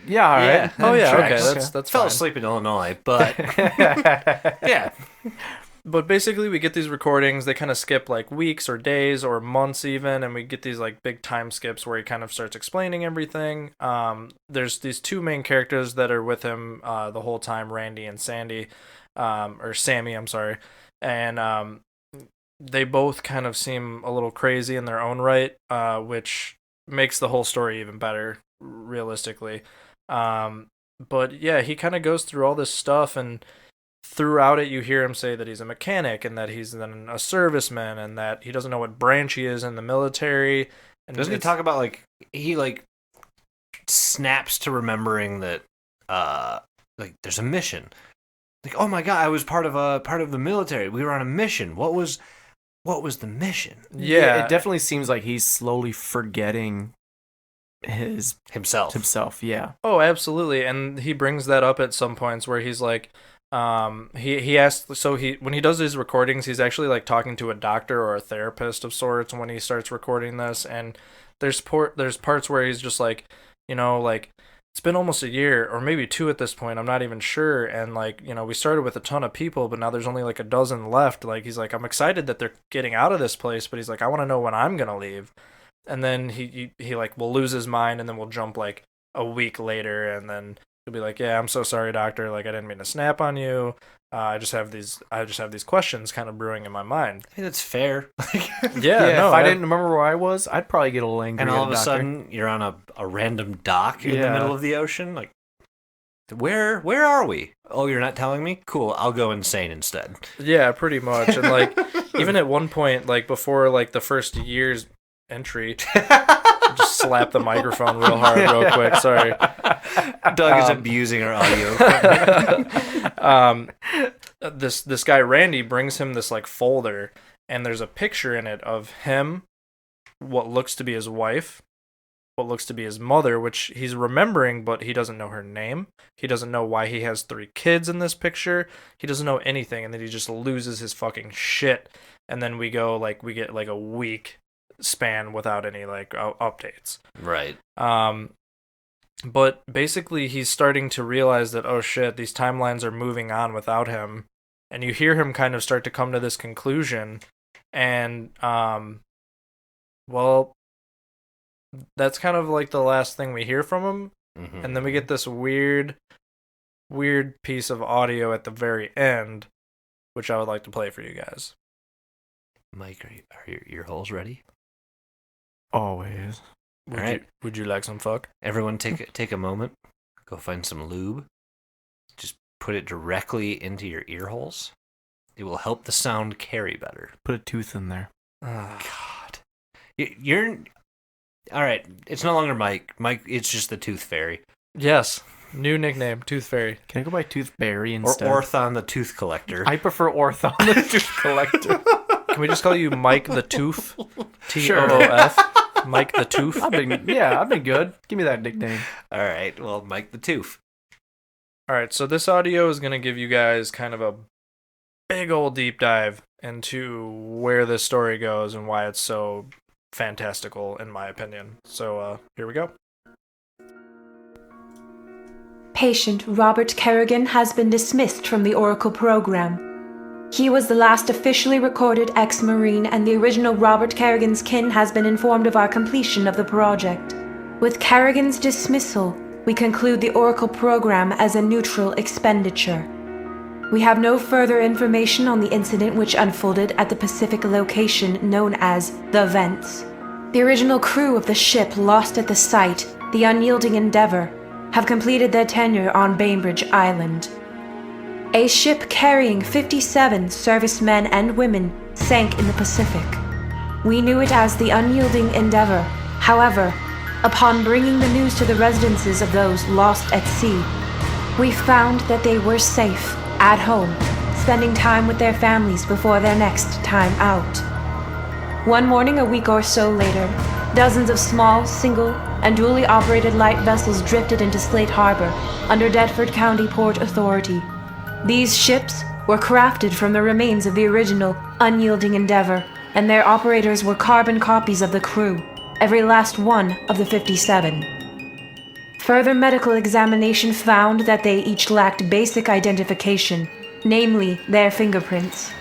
Yeah, all right. Yeah. Oh yeah, Tracks. okay, that's Fell fine. asleep in Illinois, but yeah. But basically, we get these recordings. They kind of skip like weeks or days or months even, and we get these like big time skips where he kind of starts explaining everything. There's these two main characters that are with him the whole time, Randy and Sandy, or Sammy, I'm sorry. And they both kind of seem a little crazy in their own right, which makes the whole story even better, realistically. But yeah, he kind of goes through all this stuff, and throughout it, you hear him say that he's a mechanic and that he's then a serviceman and that he doesn't know what branch he is in the military. And Doesn't he talk about like he like snaps to remembering that like there's a mission? Like, oh my god, I was part of the military. We were on a mission. What was the mission? Yeah, it definitely seems like he's slowly forgetting himself. Yeah. Oh, absolutely. And he brings that up at some points where he's like, he asked, so when he does these recordings, he's actually like talking to a doctor or a therapist of sorts when he starts recording this. And there's parts where he's just like, like, it's been almost a year or maybe 2 at this point. I'm not even sure. And like, we started with a ton of people, but now there's only like a dozen left. Like, he's like, I'm excited that they're getting out of this place, but he's like, I want to know when I'm going to leave. And then he like will lose his mind, and then we'll jump like a week later, and then he'll be like, yeah, I'm so sorry, doctor. Like, I didn't mean to snap on you. I just have these questions kind of brewing in my mind. I think that's fair. Yeah, if I didn't remember where I was, I'd probably get a little angry. And all of a doctor. sudden, you're on a random dock in the middle of the ocean. Like, where are we? Oh, you're not telling me? Cool, I'll go insane instead. Yeah, pretty much. And like, even at one point, like before like the first year's entry, just slap the microphone real hard, real quick. Sorry. Doug is abusing our audio. This guy Randy brings him this like folder, and there's a picture in it of him, what looks to be his wife, what looks to be his mother, which he's remembering, but he doesn't know her name. He doesn't know why he has 3 kids in this picture. He doesn't know anything, and then he just loses his fucking shit. And then we get like a week span without any like updates. Right. But basically he's starting to realize that, oh shit, these timelines are moving on without him. And you hear him kind of start to come to this conclusion. And, well, that's kind of like the last thing we hear from him. Mm-hmm. And then we get this weird piece of audio at the very end, which I would like to play for you guys. Mike, are your ear holes ready? Always. Would you like some fuck? Everyone take a moment. Go find some lube. Just put it directly into your ear holes. It will help the sound carry better. Put a tooth in there. Oh, God. You're... All right, it's no longer Mike. Mike, it's just the Tooth Fairy. Yes. New nickname, Tooth Fairy. Can I go by Tooth Fairy instead? Or Orthon the Tooth Collector. I prefer Orthon the Tooth Collector. Can we just call you Mike the Tooth? Sure. Toof. Mike the Tooth. I've been good. Give me that nickname. All right, well, Mike the Tooth. All right, so this audio is going to give you guys kind of a big old deep dive into where this story goes and why it's so fantastical, in my opinion. So here we go. Patient Robert Kerrigan has been dismissed from the Oracle program. He was the last officially recorded ex-Marine, and the original Robert Kerrigan's kin has been informed of our completion of the project. With Kerrigan's dismissal, we conclude the Oracle program as a neutral expenditure. We have no further information on the incident which unfolded at the Pacific location known as The Vents. The original crew of the ship lost at the site, the Unyielding Endeavor, have completed their tenure on Bainbridge Island. A ship carrying 57 servicemen and women sank in the Pacific. We knew it as the Unyielding Endeavor. However, upon bringing the news to the residences of those lost at sea, we found that they were safe, at home, spending time with their families before their next time out. One morning a week or so later, dozens of small, single, and dually operated light vessels drifted into Slate Harbor under Deptford County Port Authority. These ships were crafted from the remains of the original Unyielding Endeavor, and their operators were carbon copies of the crew, every last one of the 57. Further medical examination found that they each lacked basic identification, namely their fingerprints.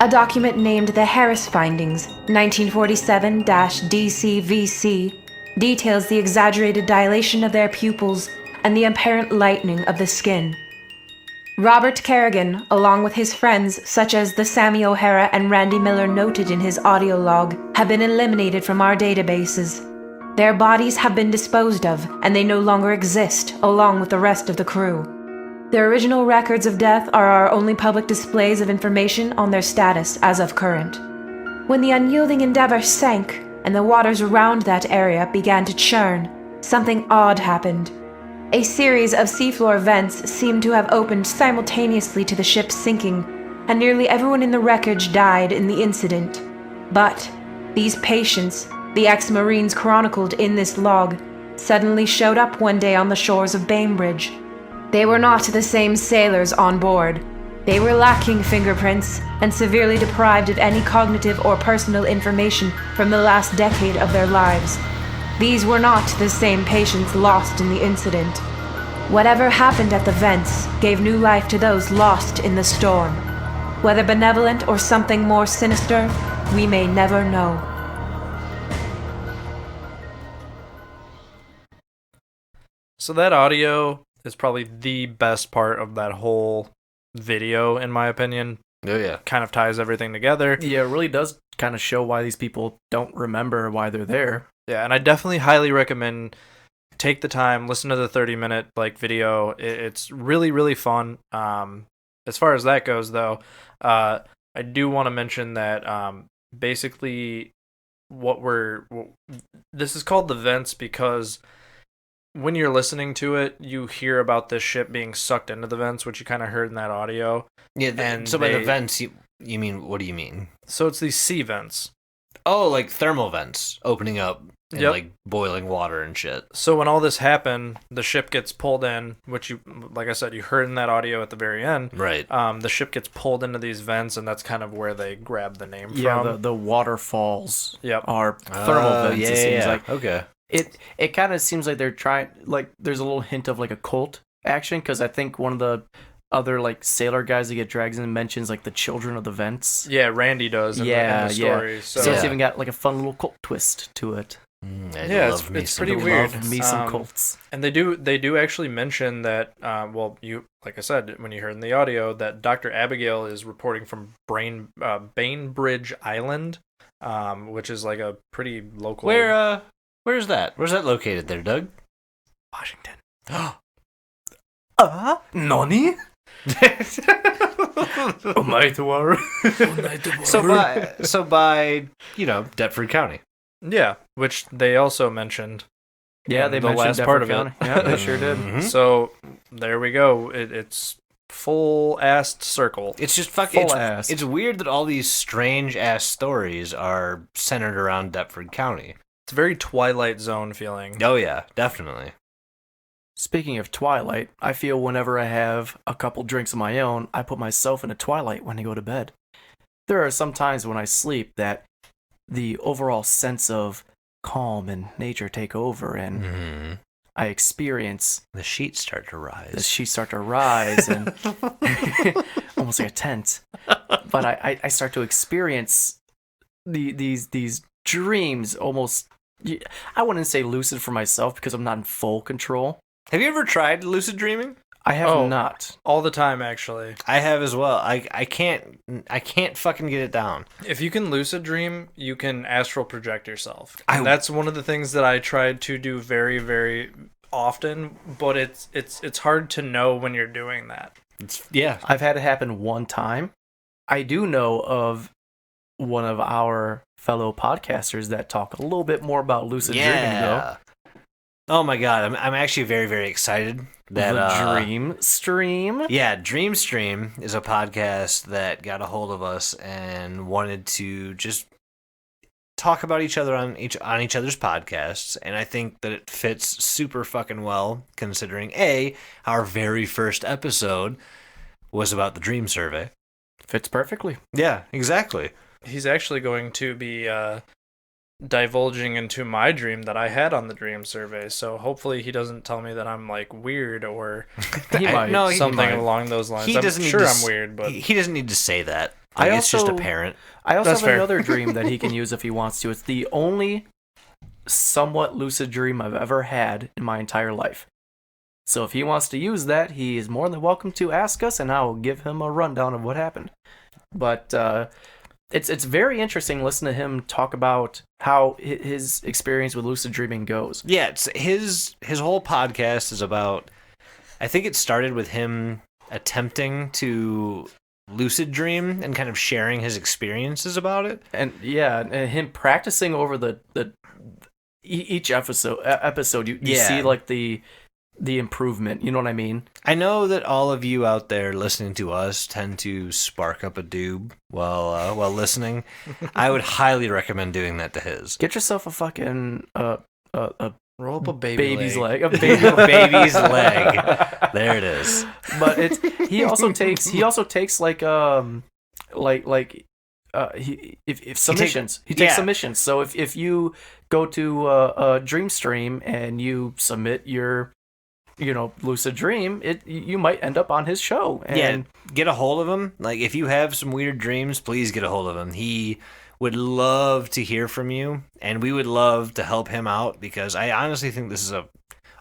A document named the Harris Findings, 1947-DCVC, details the exaggerated dilation of their pupils and the apparent lightening of the skin. Robert Kerrigan, along with his friends such as the Sammy O'Hara and Randy Miller noted in his audio log, have been eliminated from our databases. Their bodies have been disposed of, and they no longer exist, along with the rest of the crew. Their original records of death are our only public displays of information on their status as of current. When the unyielding Endeavour sank, and the waters around that area began to churn, something odd happened. A series of seafloor vents seemed to have opened simultaneously to the ship sinking, and nearly everyone in the wreckage died in the incident. But these patients, the ex-Marines chronicled in this log, suddenly showed up one day on the shores of Bainbridge. They were not the same sailors on board. They were lacking fingerprints and severely deprived of any cognitive or personal information from the last decade of their lives. These were not the same patients lost in the incident. Whatever happened at the vents gave new life to those lost in the storm. Whether benevolent or something more sinister, we may never know. So that audio is probably the best part of that whole video, in my opinion. Oh, yeah. Kind of ties everything together. Yeah, it really does kind of show why these people don't remember why they're there. Yeah, and I definitely highly recommend take the time, listen to the 30-minute video. It's really, really fun. As far as that goes, though, I do want to mention that basically this is called the vents because when you're listening to it, you hear about this ship being sucked into the vents, which you kind of heard in that audio. Yeah, and so by the vents, you mean, what do you mean? So it's these sea vents. Oh, like thermal vents opening up and Yep. like boiling water and shit. So when all this happened, the ship gets pulled in, which you, like I said, you heard in that audio at the very end. Right. The ship gets pulled into these vents, and that's kind of where they grab the name Yeah, from. the waterfalls Yep. are thermal vents, it seems like. Okay. It kind of seems like they're trying, like, there's a little hint of, like, a cult action, because I think one of the other, like, sailor guys that get dragged in mentions, like, the children of the vents. Yeah, Randy does in the story. So, So it's even got, like, a fun little cult twist to it. Yeah, it's pretty weird. Love me some cults. And they do actually mention that, you, like I said, when you heard in the audio, that Dr. Abigail is reporting from Bainbridge Island, which is like a pretty local... Where's that? Where's that located there, Doug? Washington. Nani? So by Deptford County. Yeah, which they also mentioned. Yeah, they the mentioned last Deptford part of County. it. Yeah, they sure did. Mhm. So there we go. It's full-assed circle. It's just fucking Full ass. It's weird that all these strange ass stories are centered around Deptford County. It's very Twilight Zone feeling. Oh yeah, definitely. Speaking of Twilight, I feel whenever I have a couple drinks of my own, I put myself in a Twilight when I go to bed. There are some times when I sleep that the overall sense of calm and nature take over, and I experience The sheets start to rise. the sheets start to rise and almost like a tent. But I start to experience these dreams almost. I wouldn't say lucid for myself because I'm not in full control. Have you ever tried lucid dreaming? I have not. All the time, actually. I have as well. I can't fucking get it down. If you can lucid dream, you can astral project yourself. And that's one of the things that I tried to do very, very often, but it's hard to know when you're doing that. I've had it happen one time. I do know of one of our fellow podcasters that talk a little bit more about lucid dreaming, though. Oh my god, I'm actually very, very excited that the Dream Stream. Yeah, Dream Stream is a podcast that got a hold of us and wanted to just talk about each other on each other's podcasts, and I think that it fits super fucking well considering our very first episode was about the dream survey. Fits perfectly. Yeah, exactly. He's actually going to be divulging into my dream that I had on the dream survey, so hopefully he doesn't tell me that I'm like weird or He might. something along those lines. He doesn't I'm need sure to I'm weird, but he doesn't need to say that. Like, it's just apparent. I also That's have fair. another dream that he can use if he wants to. It's the only somewhat lucid dream I've ever had in my entire life. So if he wants to use that, he is more than welcome to ask us, and I will give him a rundown of what happened. But it's very interesting to listen to him talk about how his experience with lucid dreaming goes. Yeah, it's his whole podcast is about. I think it started with him attempting to lucid dream and kind of sharing his experiences about it. And and him practicing over each episode. You see like the improvement. You know what I mean? I know that all of you out there listening to us tend to spark up a doob while listening. I would highly recommend doing that to his. Get yourself a fucking Roll up a baby's leg. A baby's leg. There it is. But he also takes like submissions. He takes submissions. So if you go to a dream stream and you submit your lucid dream, you might end up on his show. And get a hold of him. Like, if you have some weird dreams, please get a hold of him. He would love to hear from you, and we would love to help him out, because I honestly think this is a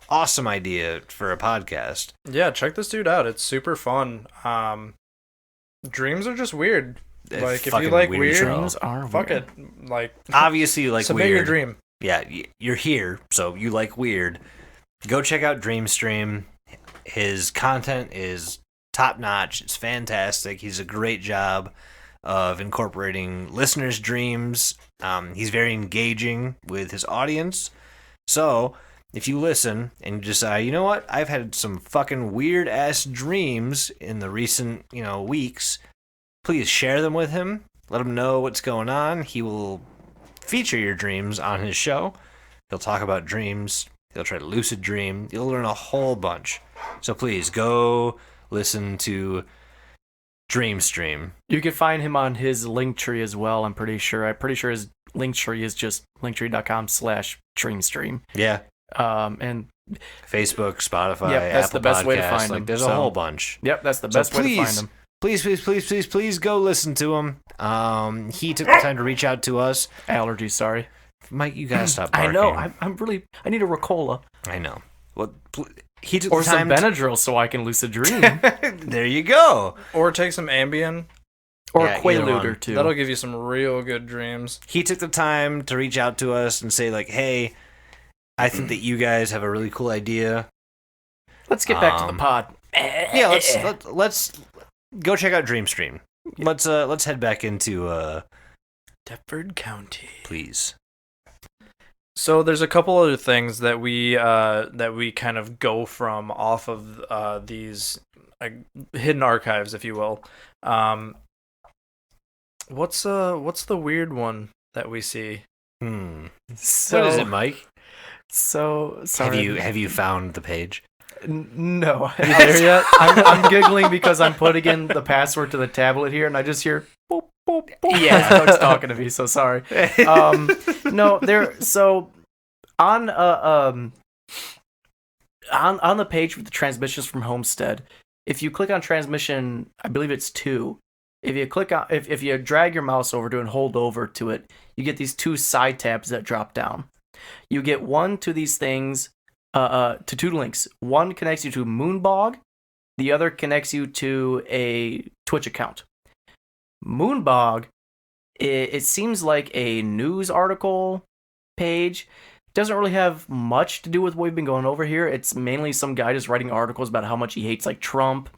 awesome idea for a podcast. Yeah, check this dude out. It's super fun. Dreams are just weird. Like, if you like weird, dreams are fuck weird. it. Like, obviously you like submit weird. your dream. Yeah, you're here, so you like weird. Go check out Dreamstream. His content is top notch. It's fantastic. He's a great job of incorporating listeners' dreams. He's very engaging with his audience. So if you listen and you decide, you know what, I've had some fucking weird ass dreams in the recent weeks, please share them with him. Let him know what's going on. He will feature your dreams on his show. He'll talk about dreams. He'll try to lucid dream. You'll learn a whole bunch. So please go listen to Dreamstream. You can find him on his Linktree as well. I'm pretty sure his Linktree is just linktree.com/Dreamstream. Yeah. And Facebook, Spotify, yep, that's Apple the best Podcasts. way to find him. Like, there's a whole bunch. Yep, that's the best way to find him. Please go listen to him. He took the time to reach out to us. Allergies, sorry. Mike, you gotta stop barking. I know. I need a Ricola. I know. Well, he took or the time some Benadryl so I can lucid dream. There you go. Or take some Ambien. Or Yeah, Quaalude or two. That'll give you some real good dreams. He took the time to reach out to us and say, like, hey, I think that you guys have a really cool idea. Let's get back to the pod. Yeah, let's go check out Dreamstream. Let's head back into Deptford County. Please. So there's a couple other things that we kind of go from off of these hidden archives, if you will. What's the weird one that we see? So, what is it, Mike? So sorry. Have you found the page? No. Are you there yet? I'm giggling because I'm putting in the password to the tablet here, and I just hear boop boop boop. Yeah, Doug's talking to me. So sorry. No, so on the page with the transmissions from Homestead, if you click on transmission, I believe it's 2. If you click on, if you drag your mouse over to it and hold over to it, you get these 2 side tabs that drop down. You get one to these things, to 2 links. One connects you to Moonbog, the other connects you to a Twitch account. Moonbog, it seems like a news article page. Doesn't really have much to do with what we've been going over here. It's mainly some guy just writing articles about how much he hates like Trump,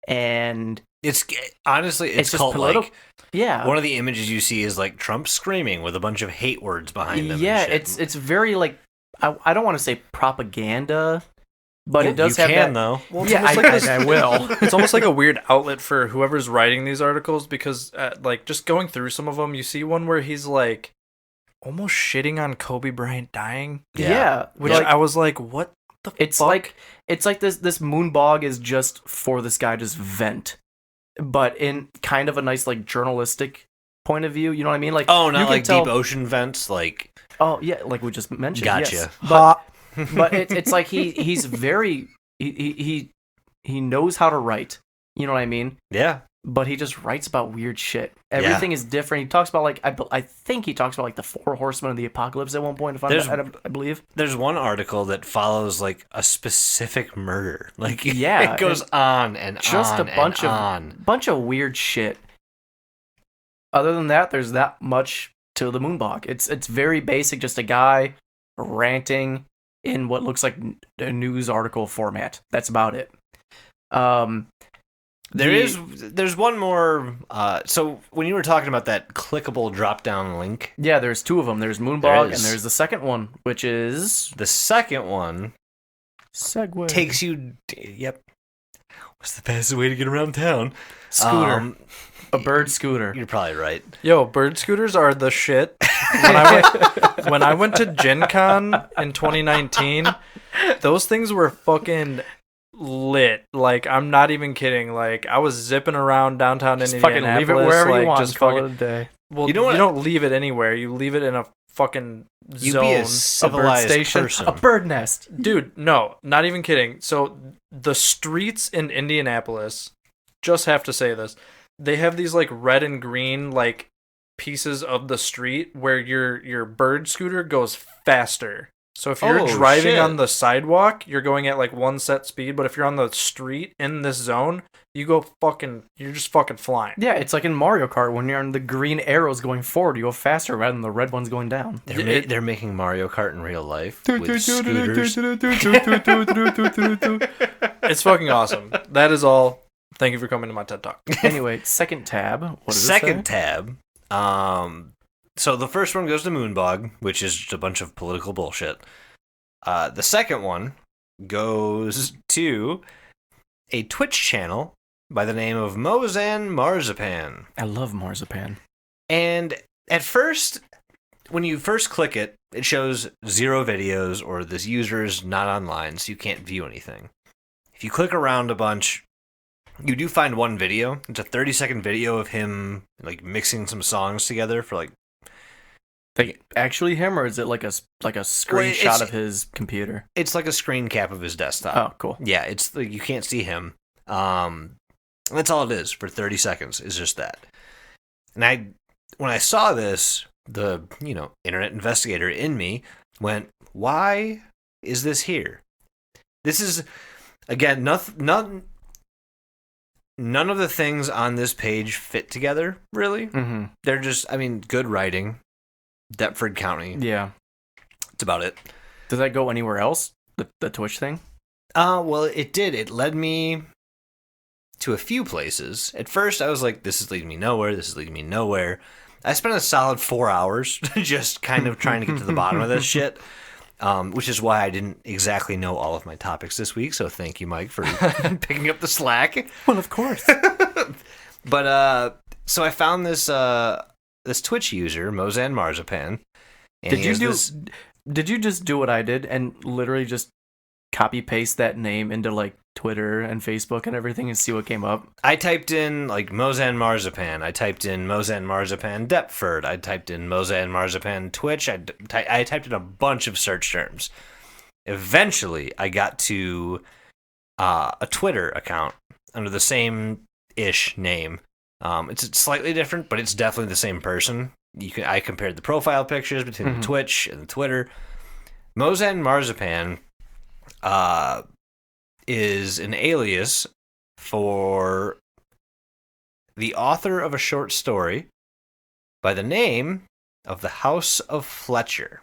and it's honestly it's just cult like. Yeah, one of the images you see is like Trump screaming with a bunch of hate words behind him. Yeah, and shit. it's very like I don't want to say propaganda, but it does you have can, that. Though. Well, yeah, I will. It's almost like a weird outlet for whoever's writing these articles, because like just going through some of them, you see one where he's like almost shitting on Kobe Bryant dying. Yeah, which I was like, what the fuck? It's like this Moonbog is just for this guy just vent, but in kind of a nice like journalistic point of view. You know what I mean? Like, oh, not like deep ocean vents, like. Oh yeah, like we just mentioned. Gotcha. Yes. But it's like he's very he knows how to write. You know what I mean? Yeah. but he just writes about weird shit. Everything is different. He talks about like I think he talks about like the 4 horsemen of the apocalypse at one point. I believe There's one article that follows like a specific murder. Like yeah, it goes on and just on a bunch and of bunch of weird shit. Other than that, there's that much to the Moonbog. It's very basic, just a guy ranting in what looks like a news article format. That's about it. There's one more. So when you were talking about that clickable drop down link, Yeah, there's 2 of them. There's Moonbog and there's the second one, which is the second one Segway. takes you. Yep. What's the fastest way to get around town? Scooter. A bird scooter. You're probably right. Yo, bird scooters are the shit. When I went to Gen Con in 2019, those things were fucking lit. Like, I'm not even kidding. Like, I was zipping around downtown Just Indianapolis. fucking leave it wherever like, you want. Just Call fucking, it a day. well, You know what? you don't leave it anywhere. You leave it in a fucking You zone. be a A bird civilized station. person. A bird nest. Dude, no, not even kidding. So the streets in Indianapolis, just have to say this, they have these like red and green like pieces of the street where your bird scooter goes faster. So if you're Oh, driving shit. on the sidewalk, you're going at like 1 set speed, but if you're on the street in this zone, you're just fucking flying. Yeah, it's like in Mario Kart when you're on the green arrows going forward, you go faster rather than the red ones going down. They're making Mario Kart in real life with scooters. It's fucking awesome. That is all. Thank you for coming to my TED Talk. Anyway, second tab. What does it Second say? tab. So the first one goes to Moonbog, which is just a bunch of political bullshit. The second one goes to a Twitch channel by the name of Mozan Marzipan. I love marzipan. And at first, when you first click it, it shows 0 videos or this user is not online, so you can't view anything. If you click around a bunch, you do find one video. It's a 30-second video of him like mixing some songs together for like. Like actually him, or is it like a screenshot it's- of his computer? It's like a screen cap of his desktop. Oh, cool. Yeah, it's like you can't see him. That's all it is for 30 seconds. Is just that. And when I saw this, the internet investigator in me went, "Why is this here?" This is again none of the things on this page fit together really. Mm-hmm. They're just, good writing. Deptford County. Yeah. That's about it. Does that go anywhere else? The Twitch thing? Well, it did. It led me to a few places. At first, I was like, this is leading me nowhere. This is leading me nowhere. I spent a solid 4 hours just kind of trying to get to the bottom of this shit, which is why I didn't exactly know all of my topics this week. So thank you, Mike, for picking up the slack. Well, of course. But so I found this Twitch user, Mozan Marzipan. And Did you just do what I did and literally just copy paste that name into like Twitter and Facebook and everything and see what came up? I typed in like Mozan Marzipan. I typed in Mozan Marzipan Deptford. I typed in Mozan Marzipan Twitch. I typed in a bunch of search terms. Eventually, I got to a Twitter account under the same-ish name. It's slightly different, but it's definitely the same person. I compared the profile pictures between the Twitch and the Twitter. Mozan Marzipan is an alias for the author of a short story by the name of the House of Fletcher.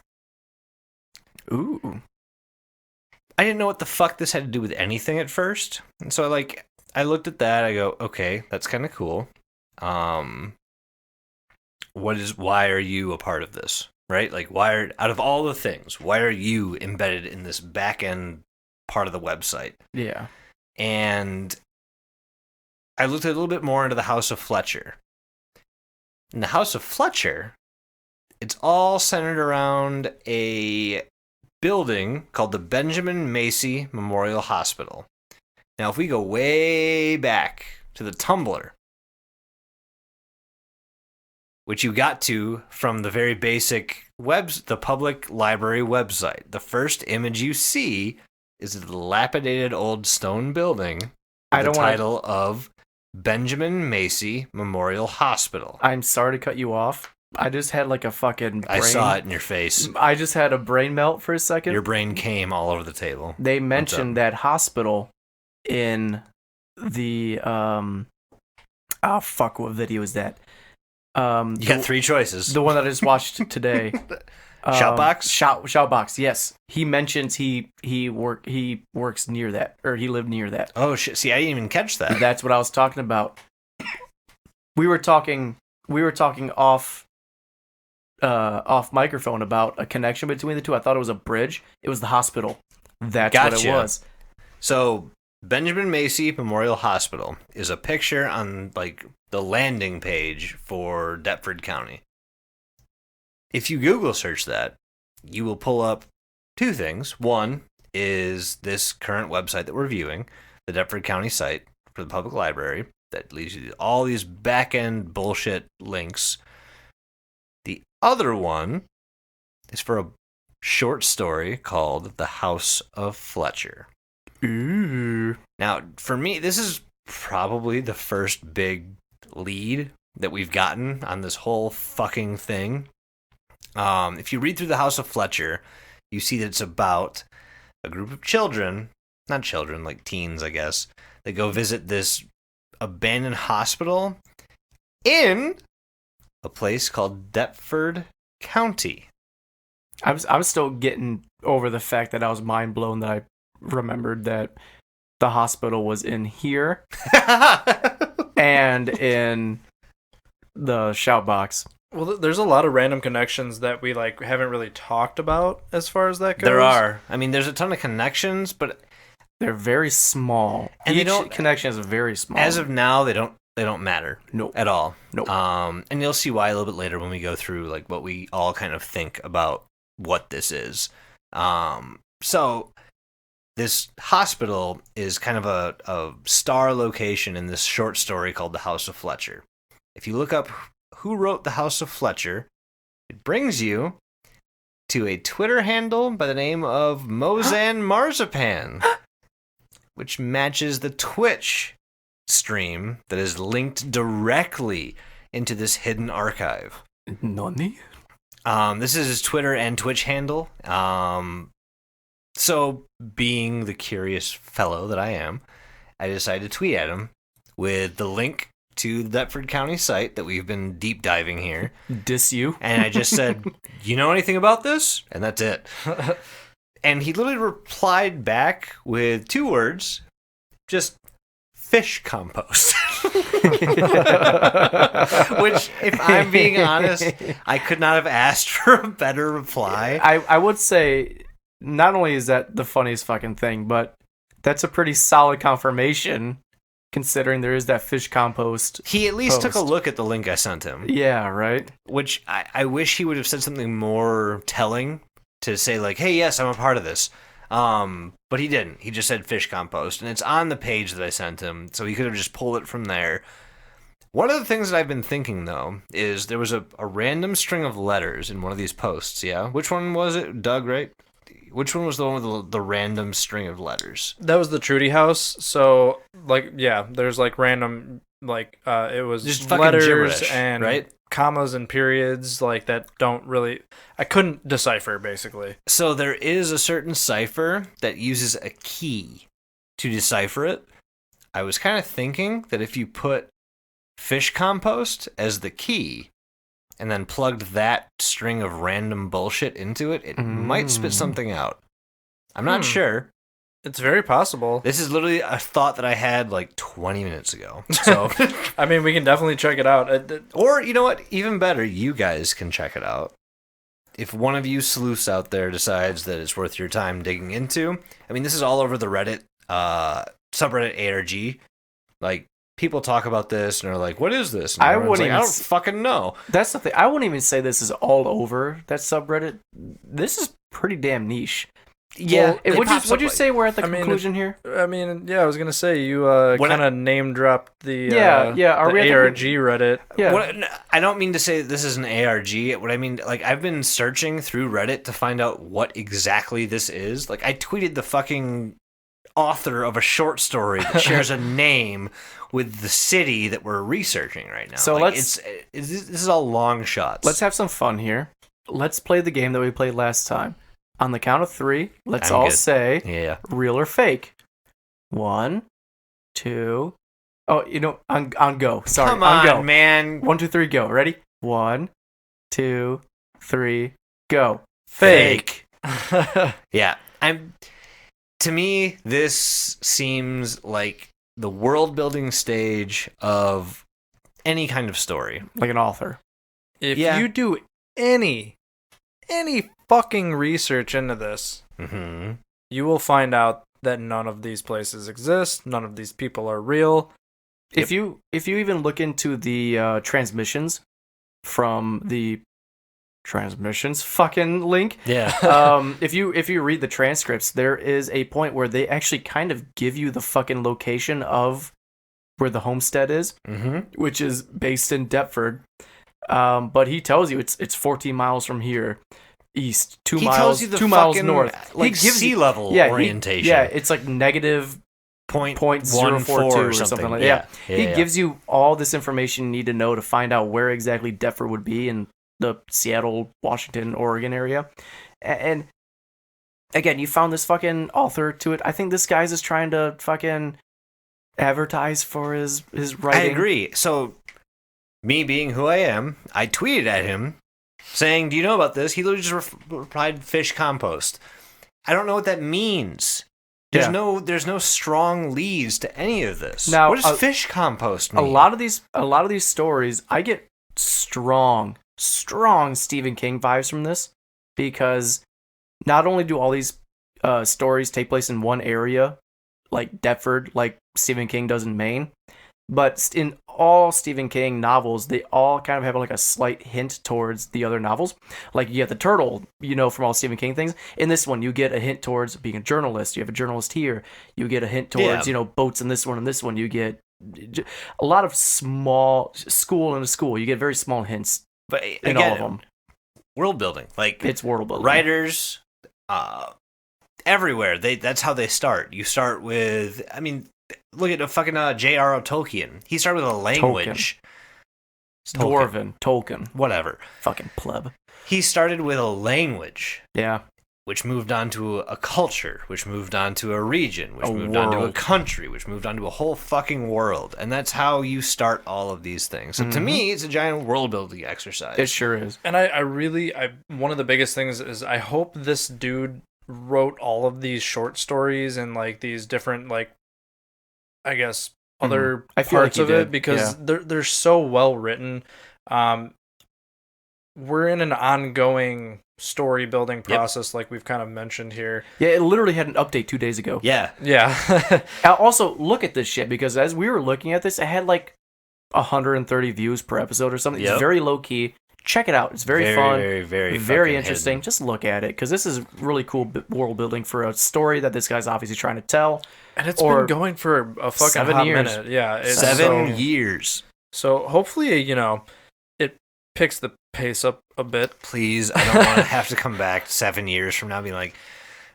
Ooh. I didn't know what the fuck this had to do with anything at first. And so I looked at that, I go, okay, that's kind of cool. Why are you a part of this? Right? Like, out of all the things, why are you embedded in this back end part of the website? Yeah. And I looked a little bit more into the House of Fletcher. In the House of Fletcher, it's all centered around a building called the Benjamin Macy Memorial Hospital. Now, if we go way back to the Tumblr, which you got to from the very basic the public library website, the first image you see is a dilapidated old stone building with the title of Benjamin Macy Memorial Hospital. I'm sorry to cut you off. I just had like a fucking brain. I saw it in your face. I just had a brain melt for a second. Your brain came all over the table. They mentioned that hospital in the what video is that? You got three choices. The one that I just watched today. Shoutbox? Shoutbox, yes. He mentions he works near that, or he lived near that. Oh shit! See, I didn't even catch that. That's what I was talking about. We were talking off microphone about a connection between the two. I thought it was a bridge. It was the hospital. That's what it was. So Benjamin Macy Memorial Hospital is a picture on like the landing page for Deptford County. If you Google search that, you will pull up two things. One is this current website that we're viewing, the Deptford County site for the public library that leads you to all these back-end bullshit links. The other one is for a short story called The House of Fletcher. Ooh. Now, for me, this is probably the first big lead that we've gotten on this whole fucking thing. If you read through The House of Fletcher, you see that it's about a group of children, not children, like teens, I guess, that go visit this abandoned hospital in a place called Deptford County. I'm still getting over the fact that I was mind blown that I remembered that the hospital was in here and in the shout box. Well, there's a lot of random connections that we like haven't really talked about as far as that goes. There are. I mean, there's a ton of connections, but they're very small. And each connection is very small. As of now, they don't matter. Nope. At all. Nope. And you'll see why a little bit later when we go through like what we all kind of think about what this is. So this hospital is kind of a star location in this short story called The House of Fletcher. If you look up who wrote The House of Fletcher, it brings you to a Twitter handle by the name of Mozan Marzipan, which matches the Twitch stream that is linked directly into this hidden archive. Nani? This is his Twitter and Twitch handle. So, being the curious fellow that I am, I decided to tweet at him with the link to the Deptford County site that we've been deep diving here. Diss you. And I just said, you know anything about this? And that's it. And he literally replied back with two words, just fish compost. Which, if I'm being honest, I could not have asked for a better reply. I would say, not only is that the funniest fucking thing, but that's a pretty solid confirmation considering there is that fish compost. He at least took a look at the link I sent him. Yeah, right? Which I wish he would have said something more telling to say like, hey, yes, I'm a part of this. But he didn't. He just said fish compost. And it's on the page that I sent him, so he could have just pulled it from there. One of the things that I've been thinking, though, is there was a random string of letters in one of these posts, yeah? Which one was it? Doug, right? Which one was the one with the random string of letters? That was the Trudy House. So, like, yeah, there's like random, like, it was just letters and right? commas and periods, like, that don't really, I couldn't decipher, basically. So there is a certain cipher that uses a key to decipher it. I was kind of thinking that if you put fish compost as the key, and then plugged that string of random bullshit into it, it might spit something out. I'm not sure. It's very possible. This is literally a thought that I had like 20 minutes ago. So, I mean, we can definitely check it out. Or, you know what? Even better, you guys can check it out. If one of you sleuths out there decides that it's worth your time digging into, I mean, this is all over the Reddit, subreddit ARG. Like, people talk about this and are like, what is this? And I don't fucking know. That's the thing. I wouldn't even say this is all over that subreddit. This is pretty damn niche. Yeah. Well, would you say we're at the conclusion here? I mean, yeah, I was going to say, you kind of name dropped the, Are we the ARG Reddit. Yeah. I don't mean to say this is an ARG. What I mean, like, I've been searching through Reddit to find out what exactly this is. Like, I tweeted the fucking author of a short story that shares a name with the city that we're researching right now. So like, this is all long shots. Let's have some fun here. Let's play the game that we played last time. On the count of 3, let's I'm all good. say Yeah. real or fake. 1, 2. Oh, on go. Sorry, Come on on, go. man. 1, 2, 3, go. Ready? 1, 2, 3, go. Fake. Yeah. To me, this seems like the world building stage of any kind of story. Like an author. If Yeah. you do any fucking research into this, Mm-hmm. you will find out that none of these places exist. None of these people are real. If you even look into the transmissions from the transmissions fucking link, Yeah. if you read the transcripts, there is a point where they actually kind of give you the fucking location of where the homestead is, Mm-hmm. which is based in Deptford. But he tells you it's 14 miles from here, east, 2 He miles, tells you the 2 miles fucking, north. like, he gives sea you, level yeah, orientation. Yeah, it's like negative Point 0.042 or something like that. Yeah. He gives you all this information you need to know to find out where exactly Deptford would be in the Seattle, Washington, Oregon area. And again, you found this fucking author to it. I think this guy's just trying to fucking advertise for his writing. I agree. So, me being who I am, I tweeted at him saying, "Do you know about this?" He literally just replied, "Fish compost." I don't know what that means. There's Yeah. there's no strong leads to any of this. Now, what does fish compost mean? A lot of these stories, I get strong Stephen King vibes from this, because not only do all these stories take place in one area, like Deptford, like Stephen King does in Maine, but in all Stephen King novels, they all kind of have like a slight hint towards the other novels. Like you get the turtle, from all Stephen King things. In this one, you get a hint towards being a journalist. You have a journalist here. You get a hint towards, boats in this one and this one. You get a lot of small school in a school. You get very small hints but in again, all of them. world building, like It's world building. writers, everywhere. That's how they start. You start with, look at the fucking J.R.R. Tolkien. He started with a language. Dwarven, Tolkien, Whatever. fucking pleb. He started with a language, Yeah. which moved on to a culture, which moved on to a region, which A moved on to a world. country, which moved on to a whole fucking world. And that's how you start all of these things. So to me, it's a giant world building exercise. It sure is. And I really, one of the biggest things is I hope this dude wrote all of these short stories and like these different, like, I guess, other I feel like parts he of did, it, because yeah. they're so well written. We're in an ongoing story building process, like we've kind of mentioned here. Yeah, it literally had an update 2 days ago. Yeah. Yeah. Also, look at this shit, because as we were looking at this, it had like 130 views per episode or something. Yep. It's very low key. Check it out. It's very fun. Very, very, very fucking interesting. hidden. Just look at it, because this is really cool world building for a story that this guy's obviously trying to tell. And it's Or been going for a fucking 7 hot years. minute. Yeah. It's 7 years. So hopefully, it picks the pace up a bit. Please, I don't want to have to come back 7 years from now being like,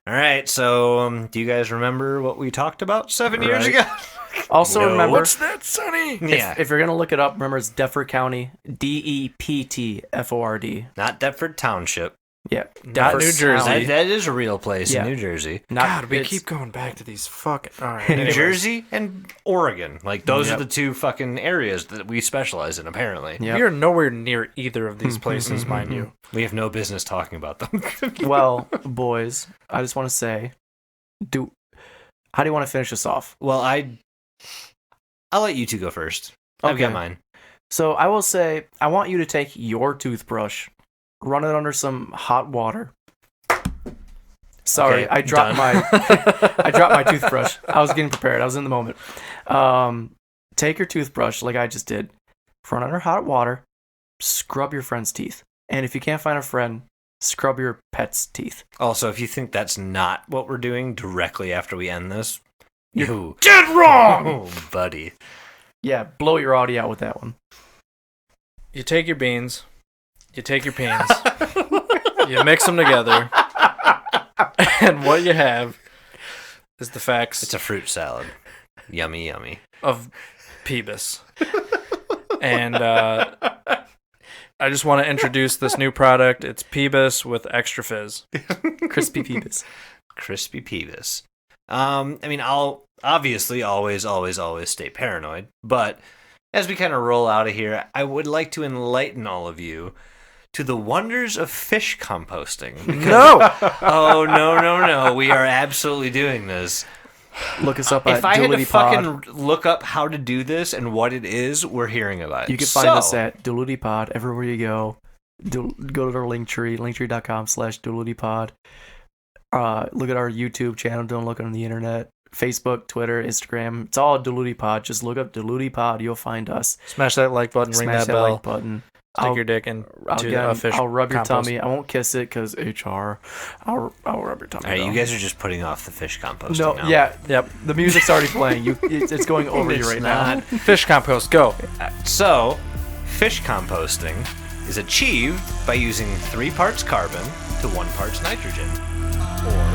all right, so do you guys remember what we talked about 7 years Right. ago? Also, No. remember, What's that, Sonny? Yeah. if you're going to look it up, remember it's Deptford County, Deptford. Not Deptford Township. Yeah. Not Deptford New Jersey. County. That is a real place Yeah. in New Jersey. God, we it's- keep going back to these fucking. All right. New anyways. Jersey and Oregon. Like, those Yep. are the two fucking areas that we specialize in, apparently. Yep. We are nowhere near either of these places, mind you. We have no business talking about them. Well, boys, I just want to say, how do you want to finish this off? Well, I'll let you two go first. I've got Okay. mine. So I will say, I want you to take your toothbrush, run it under some hot water. Sorry, Okay, I dropped done. I dropped my toothbrush. I was getting prepared. I was in the moment. Take your toothbrush, like I just did, run under hot water, scrub your friend's teeth, and if you can't find a friend, scrub your pet's teeth. Also, if you think that's not what we're doing directly after we end this, you Dead wrong. oh, buddy. Yeah, blow your audio out with that one. You take your beans, you take your peens, you mix them together, and what you have is the facts It's a fruit salad. Yummy, yummy. of Peebus. And I just want to introduce this new product. It's Peebus with extra fizz. Crispy Peebus. Crispy Peebus. I mean, I'll obviously always stay paranoid, but as we kind of roll out of here, I would like to enlighten all of you to the wonders of fish composting. No! Oh, no. We are absolutely doing this. Look us up at If I had to Diluti Pod. fucking look up how to do this and what it is, we're hearing about it. You can find us at Diluti Pod everywhere you go. Go to our link tree, linktree.com/DilutiPod. Look at our YouTube channel. Don't look on the internet. Facebook, Twitter, Instagram. It's all Diluti Pod. Just look up Diluti Pod. You'll find us. Smash that like button, ring Smash that bell, like button. stick your dick in to a fish I'll rub your compost. tummy. I won't kiss it because HR. I'll rub your tummy. All right, though. you guys are just putting off the fish composting No, now. yeah, Yep. the music's already playing. It's going over you It's right not. now. Fish compost, go. So, fish composting is achieved by using 3 parts carbon to 1 parts nitrogen, or